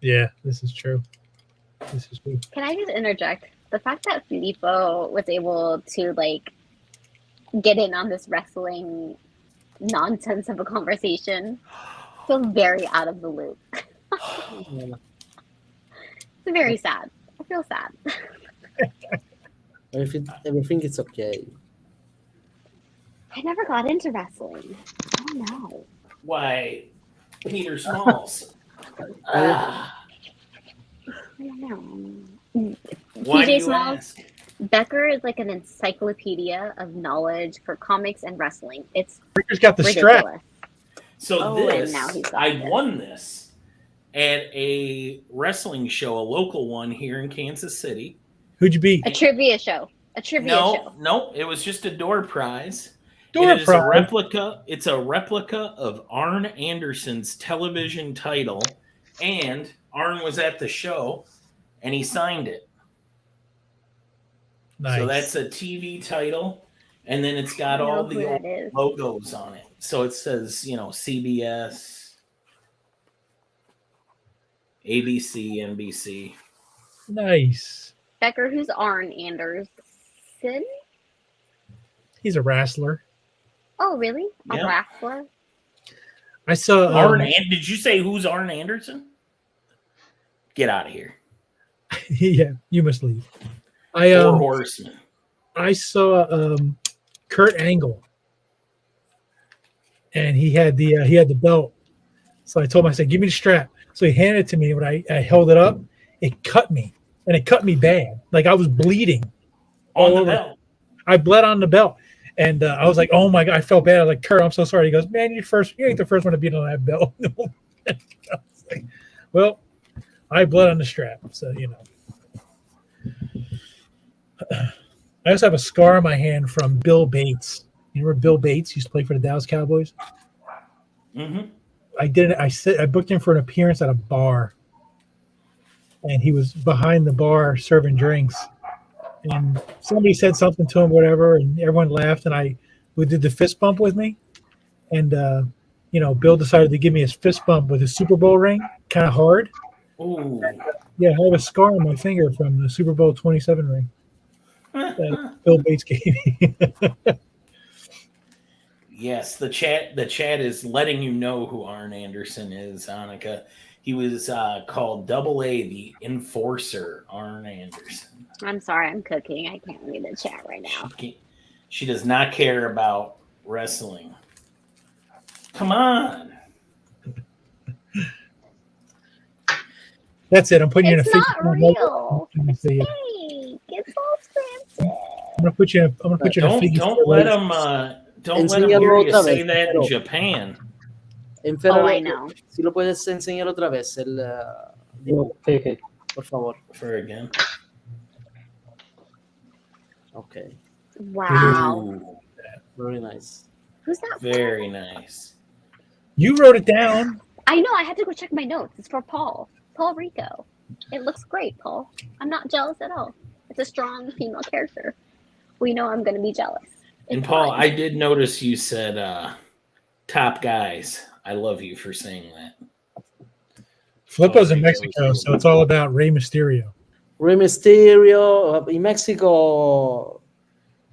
Yeah, this is true. This is true. Can I just interject? The fact that Filippo was able to get in on this wrestling nonsense of a conversation feels very out of the loop. It's very sad. I feel sad. Everything is okay. I never got into wrestling. I don't know. Why, Peter Smalls? I don't know. Why do PJ you Smalls, ask? Becker is like an encyclopedia of knowledge for comics and wrestling. It's Ricker's got the strap. ridiculous. So Oh, and this, now he's got I this. won this at a wrestling show, a local one here in Kansas City. Who'd you beat? A trivia show. No, it was just a door prize. Door It is a prize. replica. It's a replica of Arn Anderson's television title, and Arn was at the show, and he signed it. Nice. So that's a TV title, and then it's got I know all who the that old is. logos on it. So it says, CBS, ABC, NBC. Nice. Becker, who's Arn Anderson? He's a wrestler. Oh, really? A Yeah. wrestler? I saw Did you say who's Arn Anderson? Get out of here. yeah, you must leave. Four Horsemen. I saw Kurt Angle, and he had the belt. So I told him, I said, "Give me the strap." So he handed it to me. When I held it up, it cut me, and it cut me bad. Like I was bleeding. On the over. belt. I bled on the belt. And I was like, oh my God, I felt bad. I was like, Kurt, I'm so sorry. He goes, man, you ain't the first one to beat on that belt. I was like, well, I bled on the strap. So, I also have a scar on my hand from Bill Bates. You remember Bill Bates used to play for the Dallas Cowboys? Mm-hmm. I booked him for an appearance at a bar. And he was behind the bar serving drinks. And somebody said something to him, whatever, and everyone laughed. And we did the fist bump with me. And, Bill decided to give me his fist bump with his Super Bowl ring, kind of hard. Ooh. Yeah, I have a scar on my finger from the Super Bowl 27 ring that Bill Bates gave me. Yes, the chat is letting you know who Arn Anderson is, Annika. He was called Double A, the Enforcer, Arn Anderson. I'm sorry, I'm cooking. I can't read the chat right now. She does not care about wrestling. Come on. That's it. I'm putting you in a It's fake. not real. It's fake. It's so expensive. I'm gonna put you in a figure. Don't let him hear you say that in Japan. Fero, I know. Si lo puedes enseñar otra vez el dibujo, Okay. por favor. For again. Okay. Wow. Ooh, Very nice. Who's that? very nice. You wrote it down. I know. I had to go check my notes. It's for Paul Rico. It looks great, Paul. I'm not jealous at all. It's a strong female character. We know I'm going to be jealous. And It's Paul, fine. I did notice you said top guys. I love you for saying that. Flippo's in Mexico, so it's all about Rey Mysterio. Rey Mysterio, in Mexico,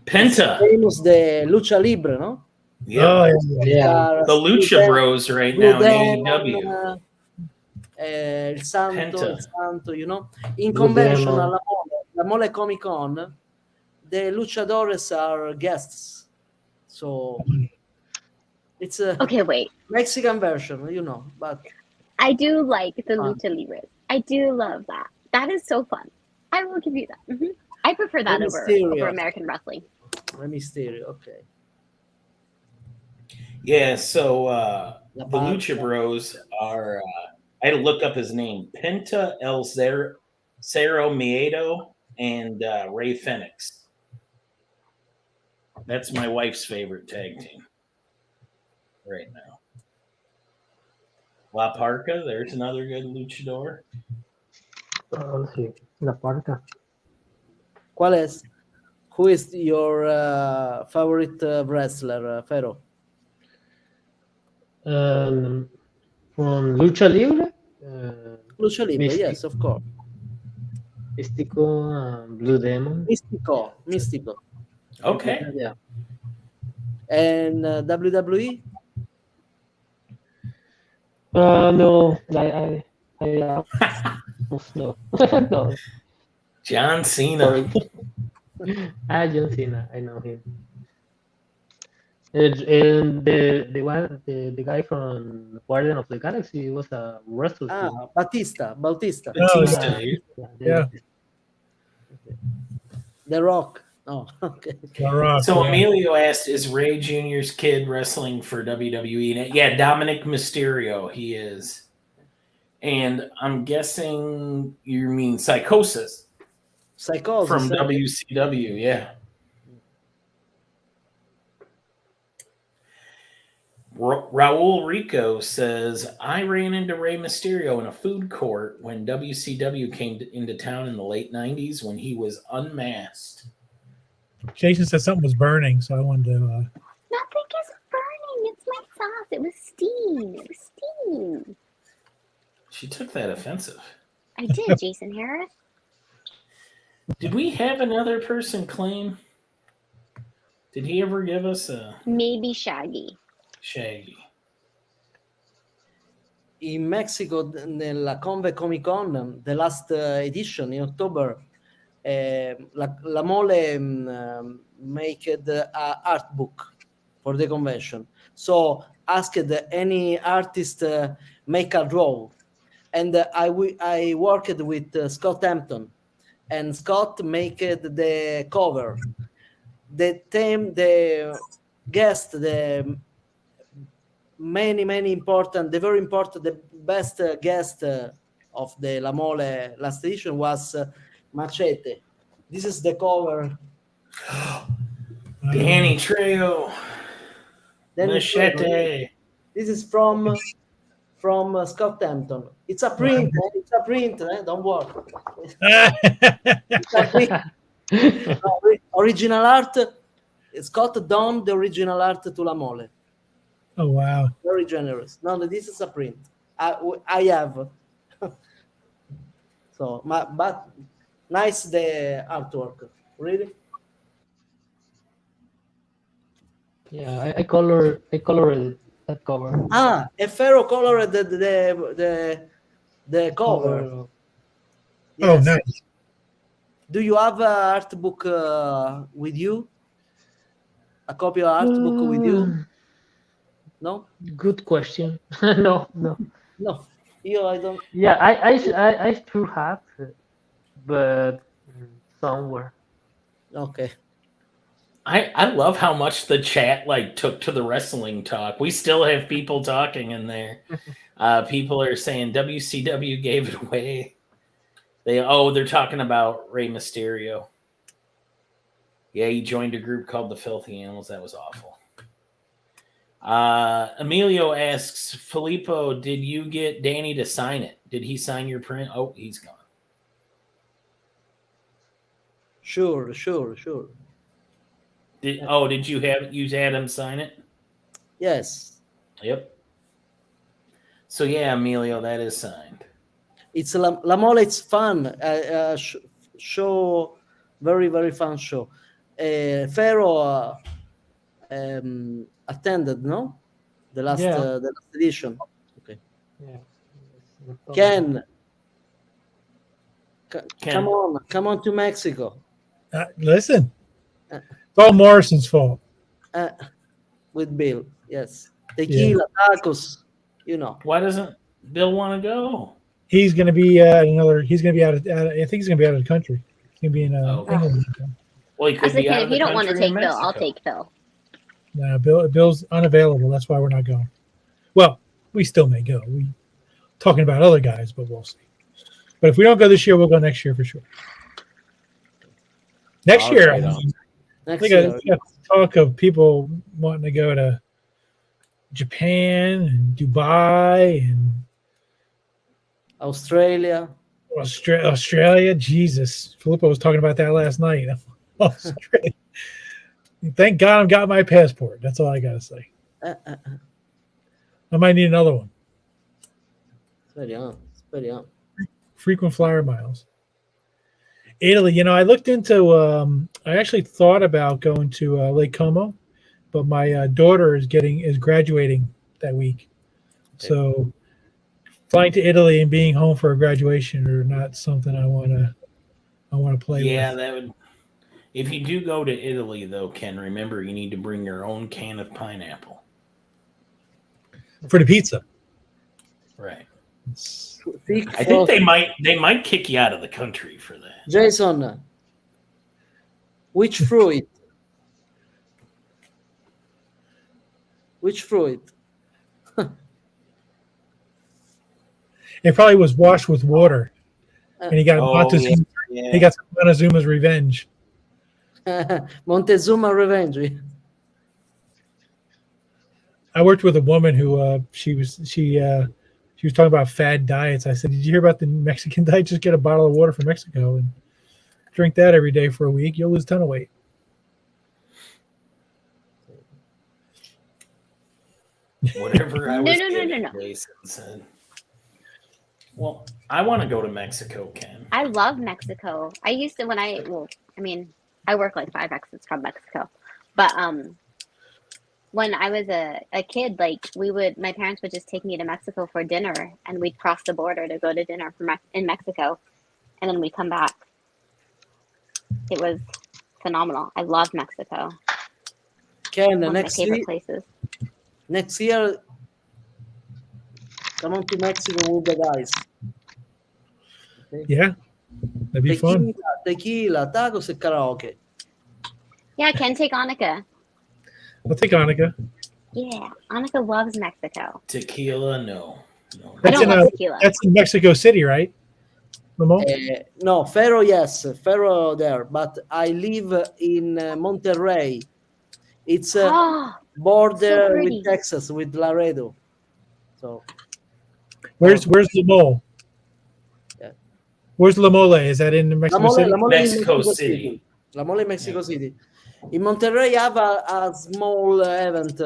Penta. famous de lucha libre, no? Yeah. Oh, Yeah. The Lucha Bros right now in AEW. Il Santo, Penta. il Santo, you know. In Blue convention, Demon. la Mole Comic Con, the luchadores are guests. So it's a Okay, wait. Mexican version, you know, but I do like the Fun. Lucha Libres. I do love that. That is so fun. I will give you that. I prefer that Rey over Mysterio. American wrestling. Rey Mysterio, okay. Yeah, so La the Parca. Lucha Bros are, I had to look up his name, Penta El Cero Miedo and Ray Fenix. That's my wife's favorite tag team right now. La Parca, there's another good luchador. Sí. La Parca. ¿Cuál es? Who is your favorite wrestler, Fero? From Lucha Libre. Lucha Libre, Mystic. yes, of course. Místico, Blue Demon. Místico. Okay. Yeah. And WWE? No, I no. No. John Cena. John Cena, I know him. And the guy from Guardian of the Galaxy was a wrestler. too. Bautista. Batista. Yeah. The Rock. Oh, okay. So Emilio asked, is Ray Jr.'s kid wrestling for WWE? Yeah, Dominic Mysterio, he is. And I'm guessing you mean Psychosis. Psychosis. From WCW, yeah. Raul Rico says, I ran into Rey Mysterio in a food court when WCW came into town in the late 90s when he was unmasked. Jason said something was burning, so I wanted to. Nothing is burning. It's my sauce. It was steam. She took that offensive. I did, Jason Harris. Did we have another person claim? Did he ever give us a Maybe Shaggy. Shaggy? In Mexico, nella Conve Comic Con, the last edition in October, La Mole make the art book for the convention. So asked any artist make a draw, and I worked with Scott Hampton, and Scott make the cover. The theme, the guest, the many important, the very important, the best guest of the La Mole last edition was Machete. This is the cover. Danny Trejo. Then Machete. this is from Scott Hampton. It's a print. It's a print. Don't worry. It's a print. Original art. Scott done the original art to La Mole. Oh wow! Very generous. No, this is a print. I have. So, but nice the artwork. Really. Yeah, I colored that cover. Ah, a Fero colored the cover. Oh, Yes. nice. Do you have an art book with you? A copy of art book with you? No. Good question. No. No. I don't. Yeah, I still have it, but somewhere. Okay. I love how much the chat like took to the wrestling talk. We still have people talking in there. People are saying WCW gave it away. They're talking about Rey Mysterio. Yeah, he joined a group called the Filthy Animals. That was awful. Emilio asks, Filippo, did you get Danny to sign it? Did he sign your print? Oh, he's gone. Sure. Did you had him sign it? Yes. Yep. So yeah, Emilio, that is signed. It's La Mole. It's fun. Show, very very fun show. Fero attended, no? The last edition. Okay. Yeah. Ken. Come on to Mexico. Listen, it's all Morrison's fault. With Bill, yes. Tequila, tacos, Why doesn't Bill want to go? He's going to be He's going to be out of. I think he's going to be out of the country. He's going to be in England. Well, he I could was be thinking, out if of the you don't want to country take in Bill, I'll Mexico. take Phil. No, Bill's unavailable. That's why we're not going. Well, we still may go. We talking about other guys, but we'll see. But if we don't go this year, we'll go next year for sure. Next year, Right I on. next think year. I talk of people wanting to go to Japan and Dubai and Australia. Australia. Jesus, Filippo was talking about that last night. Australia. Thank God I've got my passport. That's all I got to say. I might need another one. It's very young. Frequent flyer miles. Italy, I looked into. I actually thought about going to Lake Como, but my daughter is graduating that week, so flying to Italy and being home for a graduation are not something I want to play with. Yeah, that would. If you do go to Italy, though, Ken, remember you need to bring your own can of pineapple. For the pizza. Right. Thick I think they might kick you out of the country for that. Jason, which fruit? Which fruit? It probably was washed with water, and he got Montezuma. Yeah. He got Montezuma's revenge. Montezuma revenge. I worked with a woman who she was talking about fad diets. I said, "Did you hear about the Mexican diet? Just get a bottle of water from Mexico and drink that every day for a week. You'll lose a ton of weight." Whatever I No, was no, no, getting, no, no. Jason said. Well, I want to go to Mexico, Ken. I love Mexico. I used to I work like 5 exits from Mexico, but when I was a kid, like my parents would just take me to Mexico for dinner, and we'd cross the border to go to dinner in Mexico, and then we'd come back. It was phenomenal. I love Mexico. Ken, One of my favorite places. next year, come on to Mexico with the guys. Okay? Yeah, That'd be fun. Tequila, tacos, and karaoke. Yeah, Ken, take Annika. I'll take Annika. Yeah, Annika loves Mexico. Tequila, no. I That's don't in love tequila. that's in Mexico City, right? Ramon? No, Fero, yes, Fero there, but I live in Monterrey. It's Oh, border so with pretty. Texas, with Laredo. So Where's La Mole? Yeah. Where's La Mole? Is that in Mexico City? La Mole Mexico in City. La Mole in Mexico City. In Monterrey, I have a small event,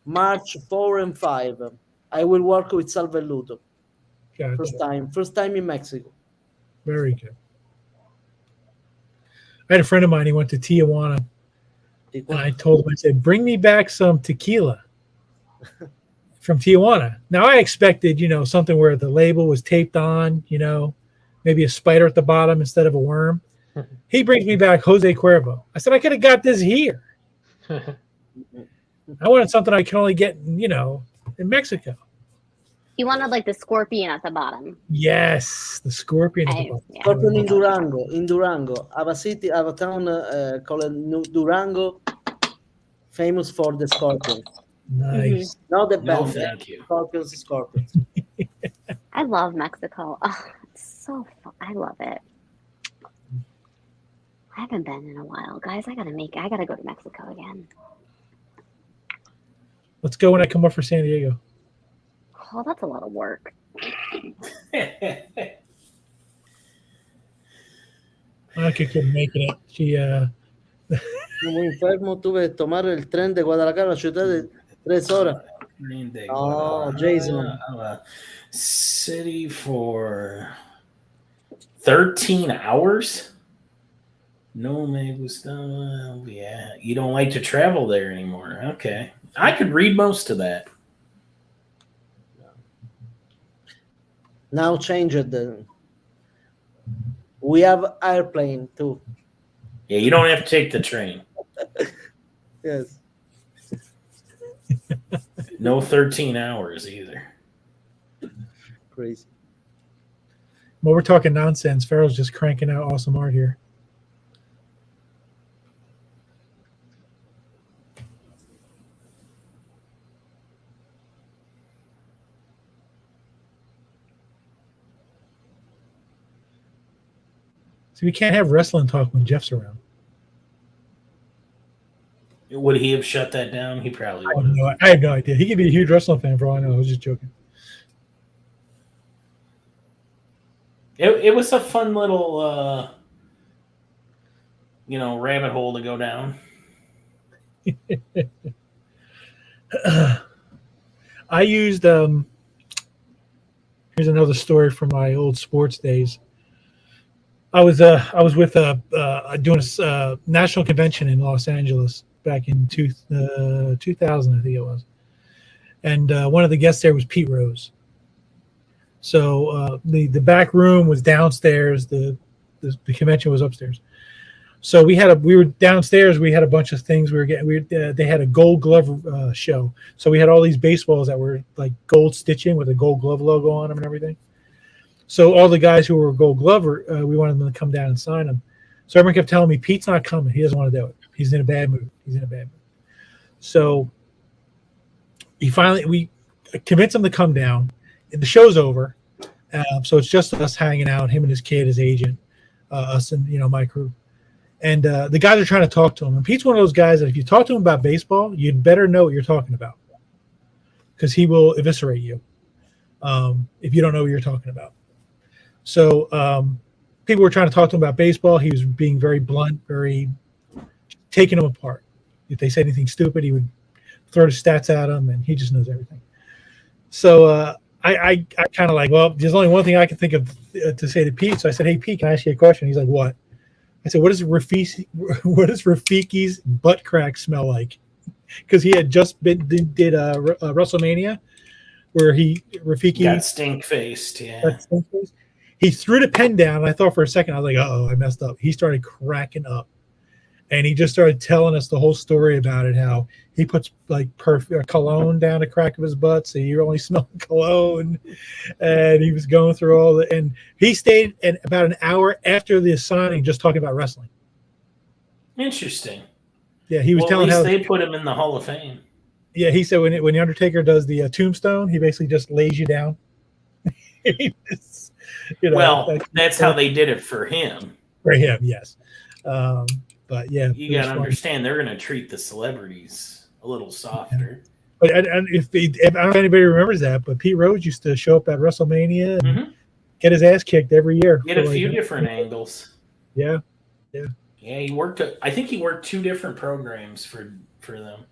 March 4 and 5. I will work with Salvelluto. Gotcha. First time in Mexico. Very good. I had a friend of mine. He went to Tijuana, and I told him, I said, "Bring me back some tequila from Tijuana." Now I expected, something where the label was taped on, maybe a spider at the bottom instead of a worm. He brings me back Jose Cuervo. I said, I could have got this here. I wanted something I can only get, in Mexico. You wanted like the scorpion at the bottom. Yes, the scorpion at the bottom. Yeah. Scorpion in Durango. In Durango, I have a town called Durango, famous for the scorpion. Nice. Not the No, band. thank you. Scorpions. I love Mexico. Oh, it's so fun. I love it. I haven't been in a while, guys. I gotta go to Mexico again. Let's go when I come up for San Diego. Oh, that's a lot of work. Monica couldn't make it. She Muy enfermo, tuve que tomar el tren de Guadalajara a la ciudad de 3 horas. Oh, Jason. City for 13 hours? No me gustaba. Yeah, you don't like to travel there anymore. Okay. I could read most of that. Now change it. We have airplane too. Yeah, you don't have to take the train. Yes. No 13 hours either. Crazy. Well, we're talking nonsense. Fero's just cranking out awesome art here. See, we can't have wrestling talk when Jeff's around. Would he have shut that down? He probably would. I have no idea. He could be a huge wrestling fan for all I know. I was just joking. It was a fun little, rabbit hole to go down. I used here's another story from my old sports days. I was with doing a national convention in Los Angeles back in 2000, I think it was, and one of the guests there was Pete Rose. So the back room was downstairs. The convention was upstairs. So we were downstairs. We had a bunch of things we were getting. They had a Gold Glove show. So we had all these baseballs that were like gold stitching with a Gold Glove logo on them and everything. So all the guys who were Gold Glover, we wanted them to come down and sign them. So everyone kept telling me, Pete's not coming. He doesn't want to do it. He's in a bad mood. So we convinced him to come down. And the show's over. So it's just us hanging out, him and his kid, his agent, us and, my crew. And the guys are trying to talk to him. And Pete's one of those guys that if you talk to him about baseball, you'd better know what you're talking about. Because he will eviscerate you if you don't know what you're talking about. So people were trying to talk to him about baseball. He was being very blunt, very taking them apart. If they said anything stupid, he would throw the stats at them, and he just knows everything. So I kind of like, well, there's only one thing I can think of to say to Pete. So I said, hey, Pete, can I ask you a question? He's like, what? I said, what does Rafiki's butt crack smell like? Because he had just did WrestleMania where Rafiki got stink faced. Yeah. He threw the pen down, and I thought for a second, I was like, uh-oh, I messed up. He started cracking up. And he just started telling us the whole story about it, how he puts like cologne down the crack of his butt, so you're only smelling cologne. And he was going through all the, and he stayed in about an hour after the signing just talking about wrestling. Interesting. Yeah, he was Well, at telling least how they put him in the Hall of Fame. Yeah, he said when the Undertaker does the tombstone, he basically just lays you down. Well, that's how they did it for him. For him, yes. But yeah, you got to understand they're going to treat the celebrities a little softer. Yeah. But and if I don't know if anybody remembers that, but Pete Rose used to show up at WrestleMania and get his ass kicked every year. Get a few different angles. Yeah. Yeah, he worked. I think he worked 2 different programs for them.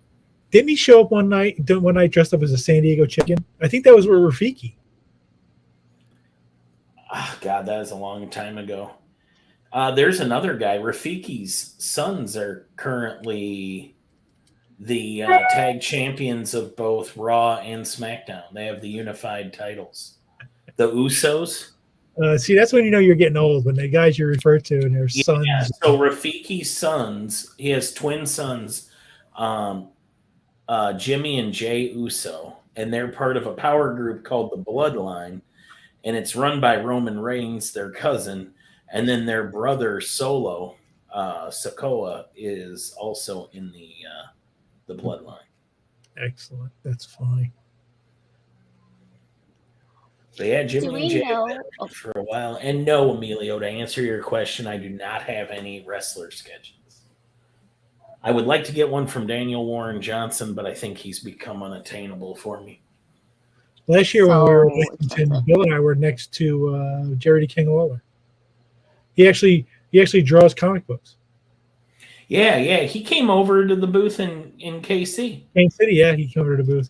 Didn't he show up one night dressed up as a San Diego chicken? I think that was with Rafiki. Oh, God, that was a long time ago. There's another guy. Rafiki's sons are currently the tag champions of both Raw and SmackDown. They have the unified titles. The Usos. See, that's when you know you're getting old, when the guys you refer to and their sons. Yeah, so Rafiki's sons, he has twin sons, Jimmy and Jay Uso, and they're part of a power group called the Bloodline, and it's run by Roman Reigns, their cousin, and then their brother Solo Sikoa is also in the Bloodline. Excellent. That's fine. So yeah, Jimmy and Jay for a while. And no, Emilio, to answer your question, I do not have any wrestler sketches. I would like to get one from Daniel Warren Johnson, but I think he's become unattainable for me. Last year when we were in Lexington, Bill and I were next to Jerry the King Lawler. He actually draws comic books. Yeah. He came over to the booth in KC. Kansas City, yeah, he came over to the booth,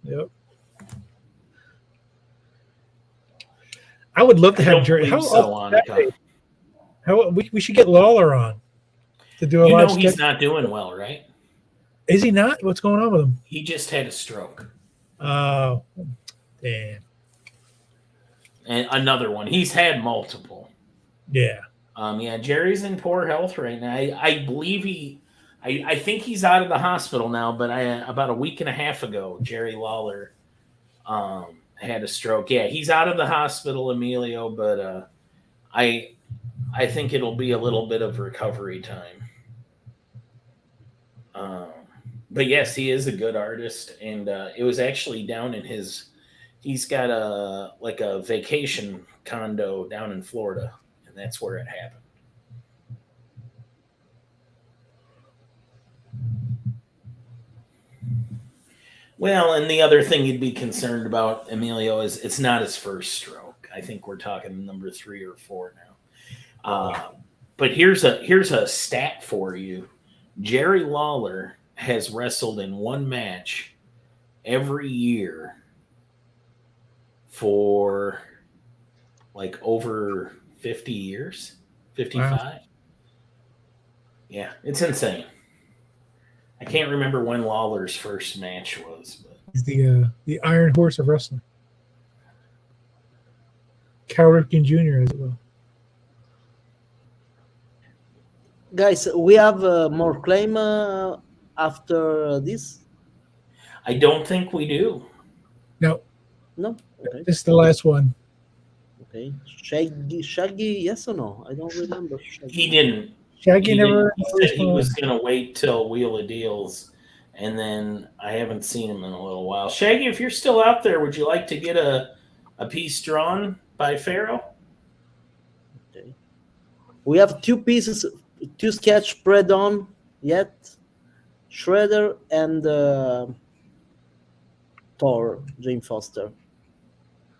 Yep. I would love to have Jerry. We should get Lawler on to do a live sketch. He's not doing well, right? Is he not? What's going on with him? He just had a stroke. Oh, damn. And another one. He's had multiple. Yeah. Jerry's in poor health right now. I believe I think he's out of the hospital now, but about a week and a half ago, Jerry Lawler had a stroke. Yeah, he's out of the hospital, Emilio, but I think it'll be a little bit of recovery time. But yes, he is a good artist, and it was actually down in he's got a vacation condo down in Florida, and that's where it happened. Well, and the other thing you'd be concerned about, Emilio, is it's not his first stroke. I think we're talking number 3 or 4 now. But here's a stat for you. Jerry Lawler has wrestled in one match every year for like over 50 years, 55. Wow. Yeah, it's insane. I can't remember when Lawler's first match was. But. He's the Iron Horse of wrestling. Cal Ripken Jr. as well. Guys, we have more claim after this? I don't think we do. No. Okay. This is the last one. Okay. Shaggy, yes or no? I don't remember. Shaggy. He didn't. Shaggy never. He said he was going to wait till Wheel of Deals, and then I haven't seen him in a little while. Shaggy, if you're still out there, would you like to get a piece drawn by Fero? Okay. We have 2 pieces, 2 sketch spread on yet. Shredder and Thor, Jane Foster.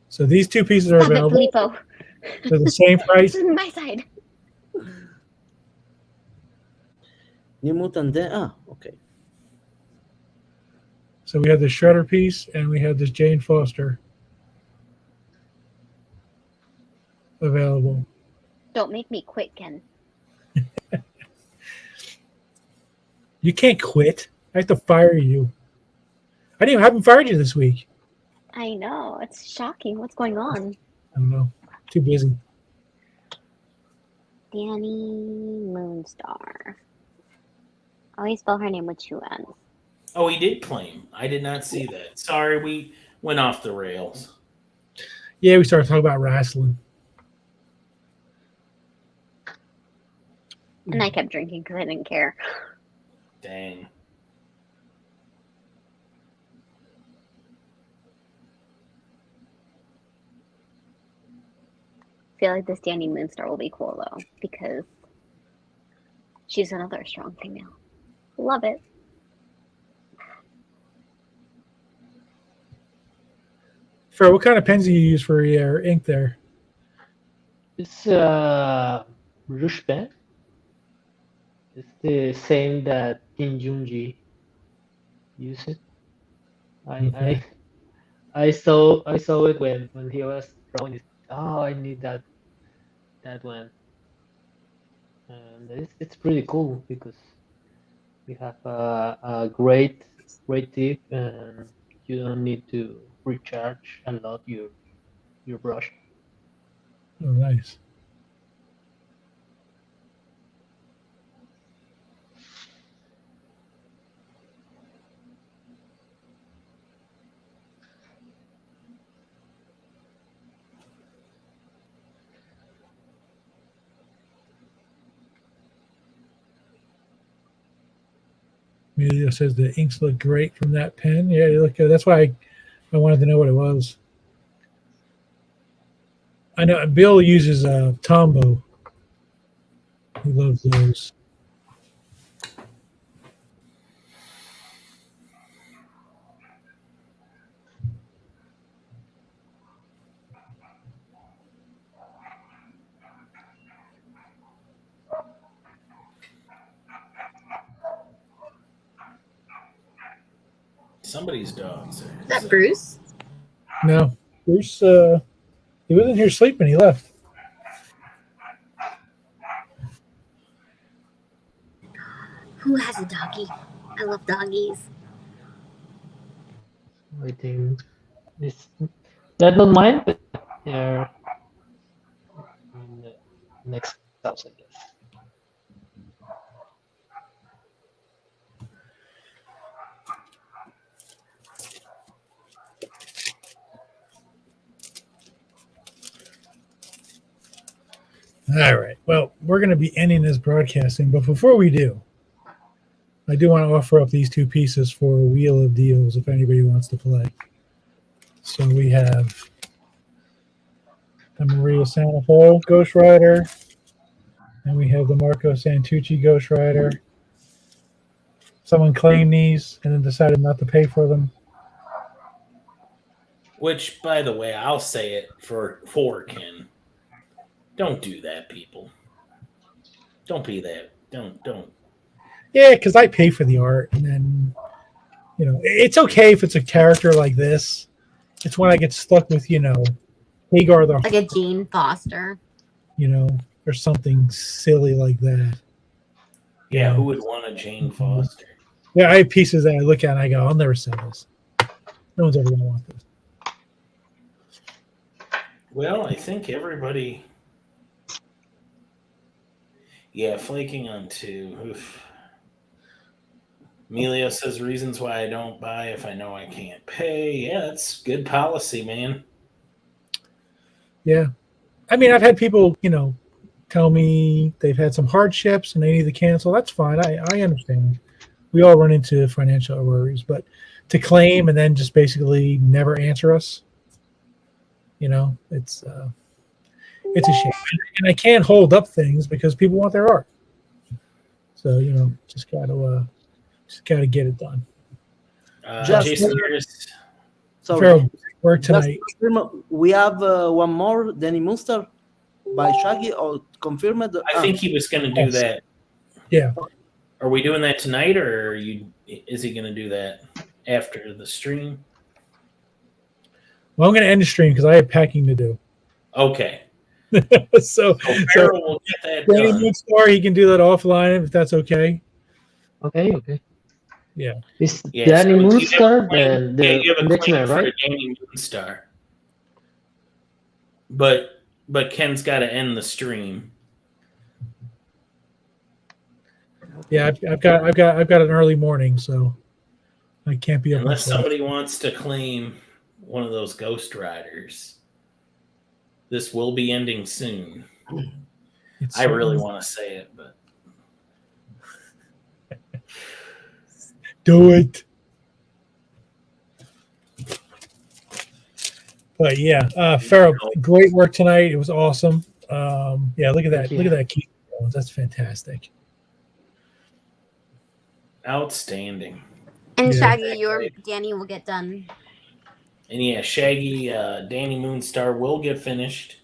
So these 2 pieces are available. They're the same price. This is my side. New Mutant. Okay. So we have the Shredder piece and we have this Jane Foster available. Don't make me quit, Ken. You can't quit. I have to fire you. I haven't fired you this week. I know. It's shocking. What's going on? I don't know. Too busy. Danny Moonstar. Always spell her name with 2 N's. Oh, he did claim. I did not see that. Sorry, we went off the rails. Yeah, we started talking about wrestling. And I kept drinking because I didn't care. Dang. I feel like this Danny Moonstar will be cool though, because she's another strong female. Love it. Fero, what kind of pens do you use for your ink there? It's Rouge Pen. It's the same that Kim Junji uses. Okay. I saw it when he was drawing it. Oh, I need that one. And it's pretty cool because we have a great tip, and you don't need to recharge a lot your brush. Oh, nice. Emilio says the inks look great from that pen. Yeah, they look good. That's why I wanted to know what it was. I know Bill uses Tombow. He loves those. Somebody's dogs. Is that Bruce? No, Bruce. He wasn't here sleeping. He left. Who has a doggy? I love doggies. I think that's not mine, but they're in the next house, I guess. All right. Well, we're going to be ending this broadcasting, but before we do, I do want to offer up these 2 pieces for a Wheel of Deals if anybody wants to play. So we have the Maria Sanafo Ghost Rider, and we have the Marco Santucci Ghost Rider. Someone claimed these and then decided not to pay for them. Which, by the way, I'll say it for Ken. Don't do that, people. Don't be that. Don't. Yeah, because I pay for the art, and then it's okay if it's a character like this. It's when I get stuck with Hagar the Like a Jane Foster. or something silly like that. Yeah, who would want a Jane Foster? Yeah, I have pieces that I look at and I go, I'll never sell this. No one's ever gonna want this. Well, I think everybody. Yeah, flaking on 2. Oof. Emilio says reasons why I don't buy if I know I can't pay. Yeah, that's good policy, man. Yeah. I mean, I've had people, tell me they've had some hardships and they need to cancel. That's fine. I understand. We all run into financial worries, but to claim and then just basically never answer us, it's a shame. And I can't hold up things because people want their art. So, just gotta get it done. Jason Harris. Fero, work tonight. We have one more Danny Munster by Shaggy, or confirmed. I think he was going to do that. Yeah. Are we doing that tonight, or is he going to do that after the stream? Well, I'm going to end the stream because I have packing to do. Okay. so Fero will get that Danny done. Moonstar, he can do that offline if that's okay. Okay. Yeah. It's Yeah, Danny so Moonstar, you have a claim X-Men, for right? Danny Moonstar. But Ken's got to end the stream. Yeah, I've got an early morning, so I can't be up Unless until- somebody wants to claim one of those Ghost Riders, this will be ending soon. It's I really want to say it, but do it. But yeah, Fero, great work tonight. It was awesome. Yeah, look at that. Thank you. Look at that key. That's fantastic. outstanding. And Yeah. Shaggy, your Danny will get done. And yeah, Shaggy, Danny Moonstar will get finished.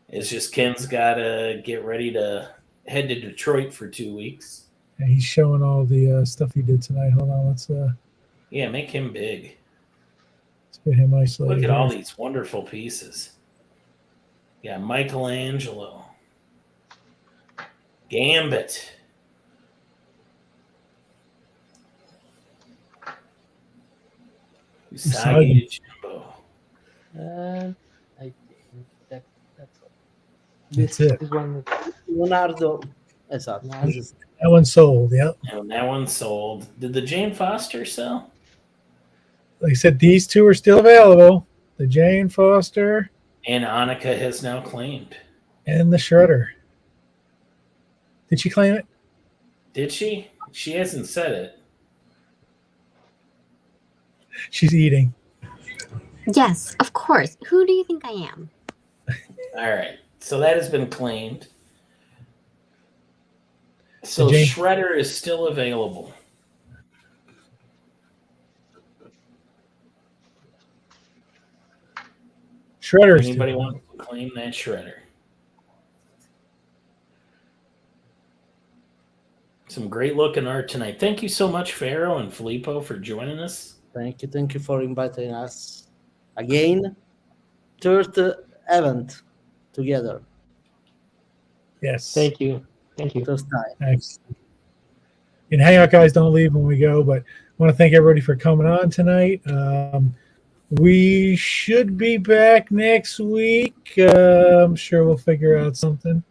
It's just Ken's got to get ready to head to Detroit for 2 weeks. And he's showing all the stuff he did tonight. Hold on, let's Yeah, make him big. get him isolated. Look at all here. these wonderful pieces. Yeah, Michelangelo. Gambit. Usagi Jimbo. I think that's all. That's it. This one. Leonardo. Esatto. Nice. That one sold. Yep. And that one sold. Did the Jane Foster sell? Like I said, these two are still available. The Jane Foster And Annika has now claimed. and the Shredder. Did she claim it? Did she? She hasn't said it. She's eating. Yes, of course. Who do you think I am? All right. So that has been claimed. So Jane- Shredder is still available. Shredder. is Anybody still- want to claim that Shredder? Some great looking art tonight. Thank you so much, Fero and Filippo, for joining us. Thank you for inviting us again. Third event together. Yes. Thank you. Thank you. First time. Excellent. And hang out, guys. Don't leave when we go. But I want to thank everybody for coming on tonight. We should be back next week. I'm sure we'll figure out something.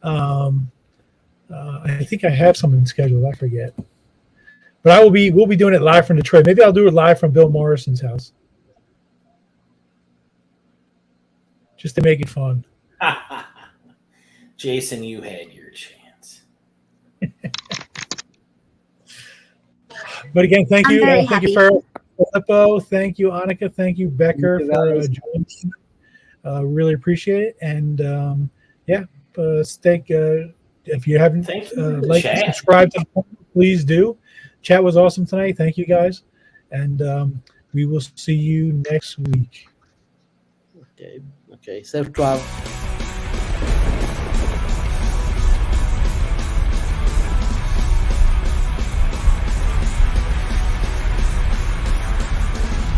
I think I have something scheduled. I forget. But we'll be doing it live from Detroit. Maybe I'll do it live from Bill Morrison's house, just to make it fun. Jason, you had your chance. But again, thank I'm you. very Thank you, happy. Filippo. Thank you, Annika. Thank you, Becker, Thank you, for guys. joining us. Really appreciate it. And stay. If you haven't Thank you for the liked and chat. subscribed, to the channel, please do. Chat was awesome tonight. Thank you, guys. And we will see you next week. Okay. Safe travel.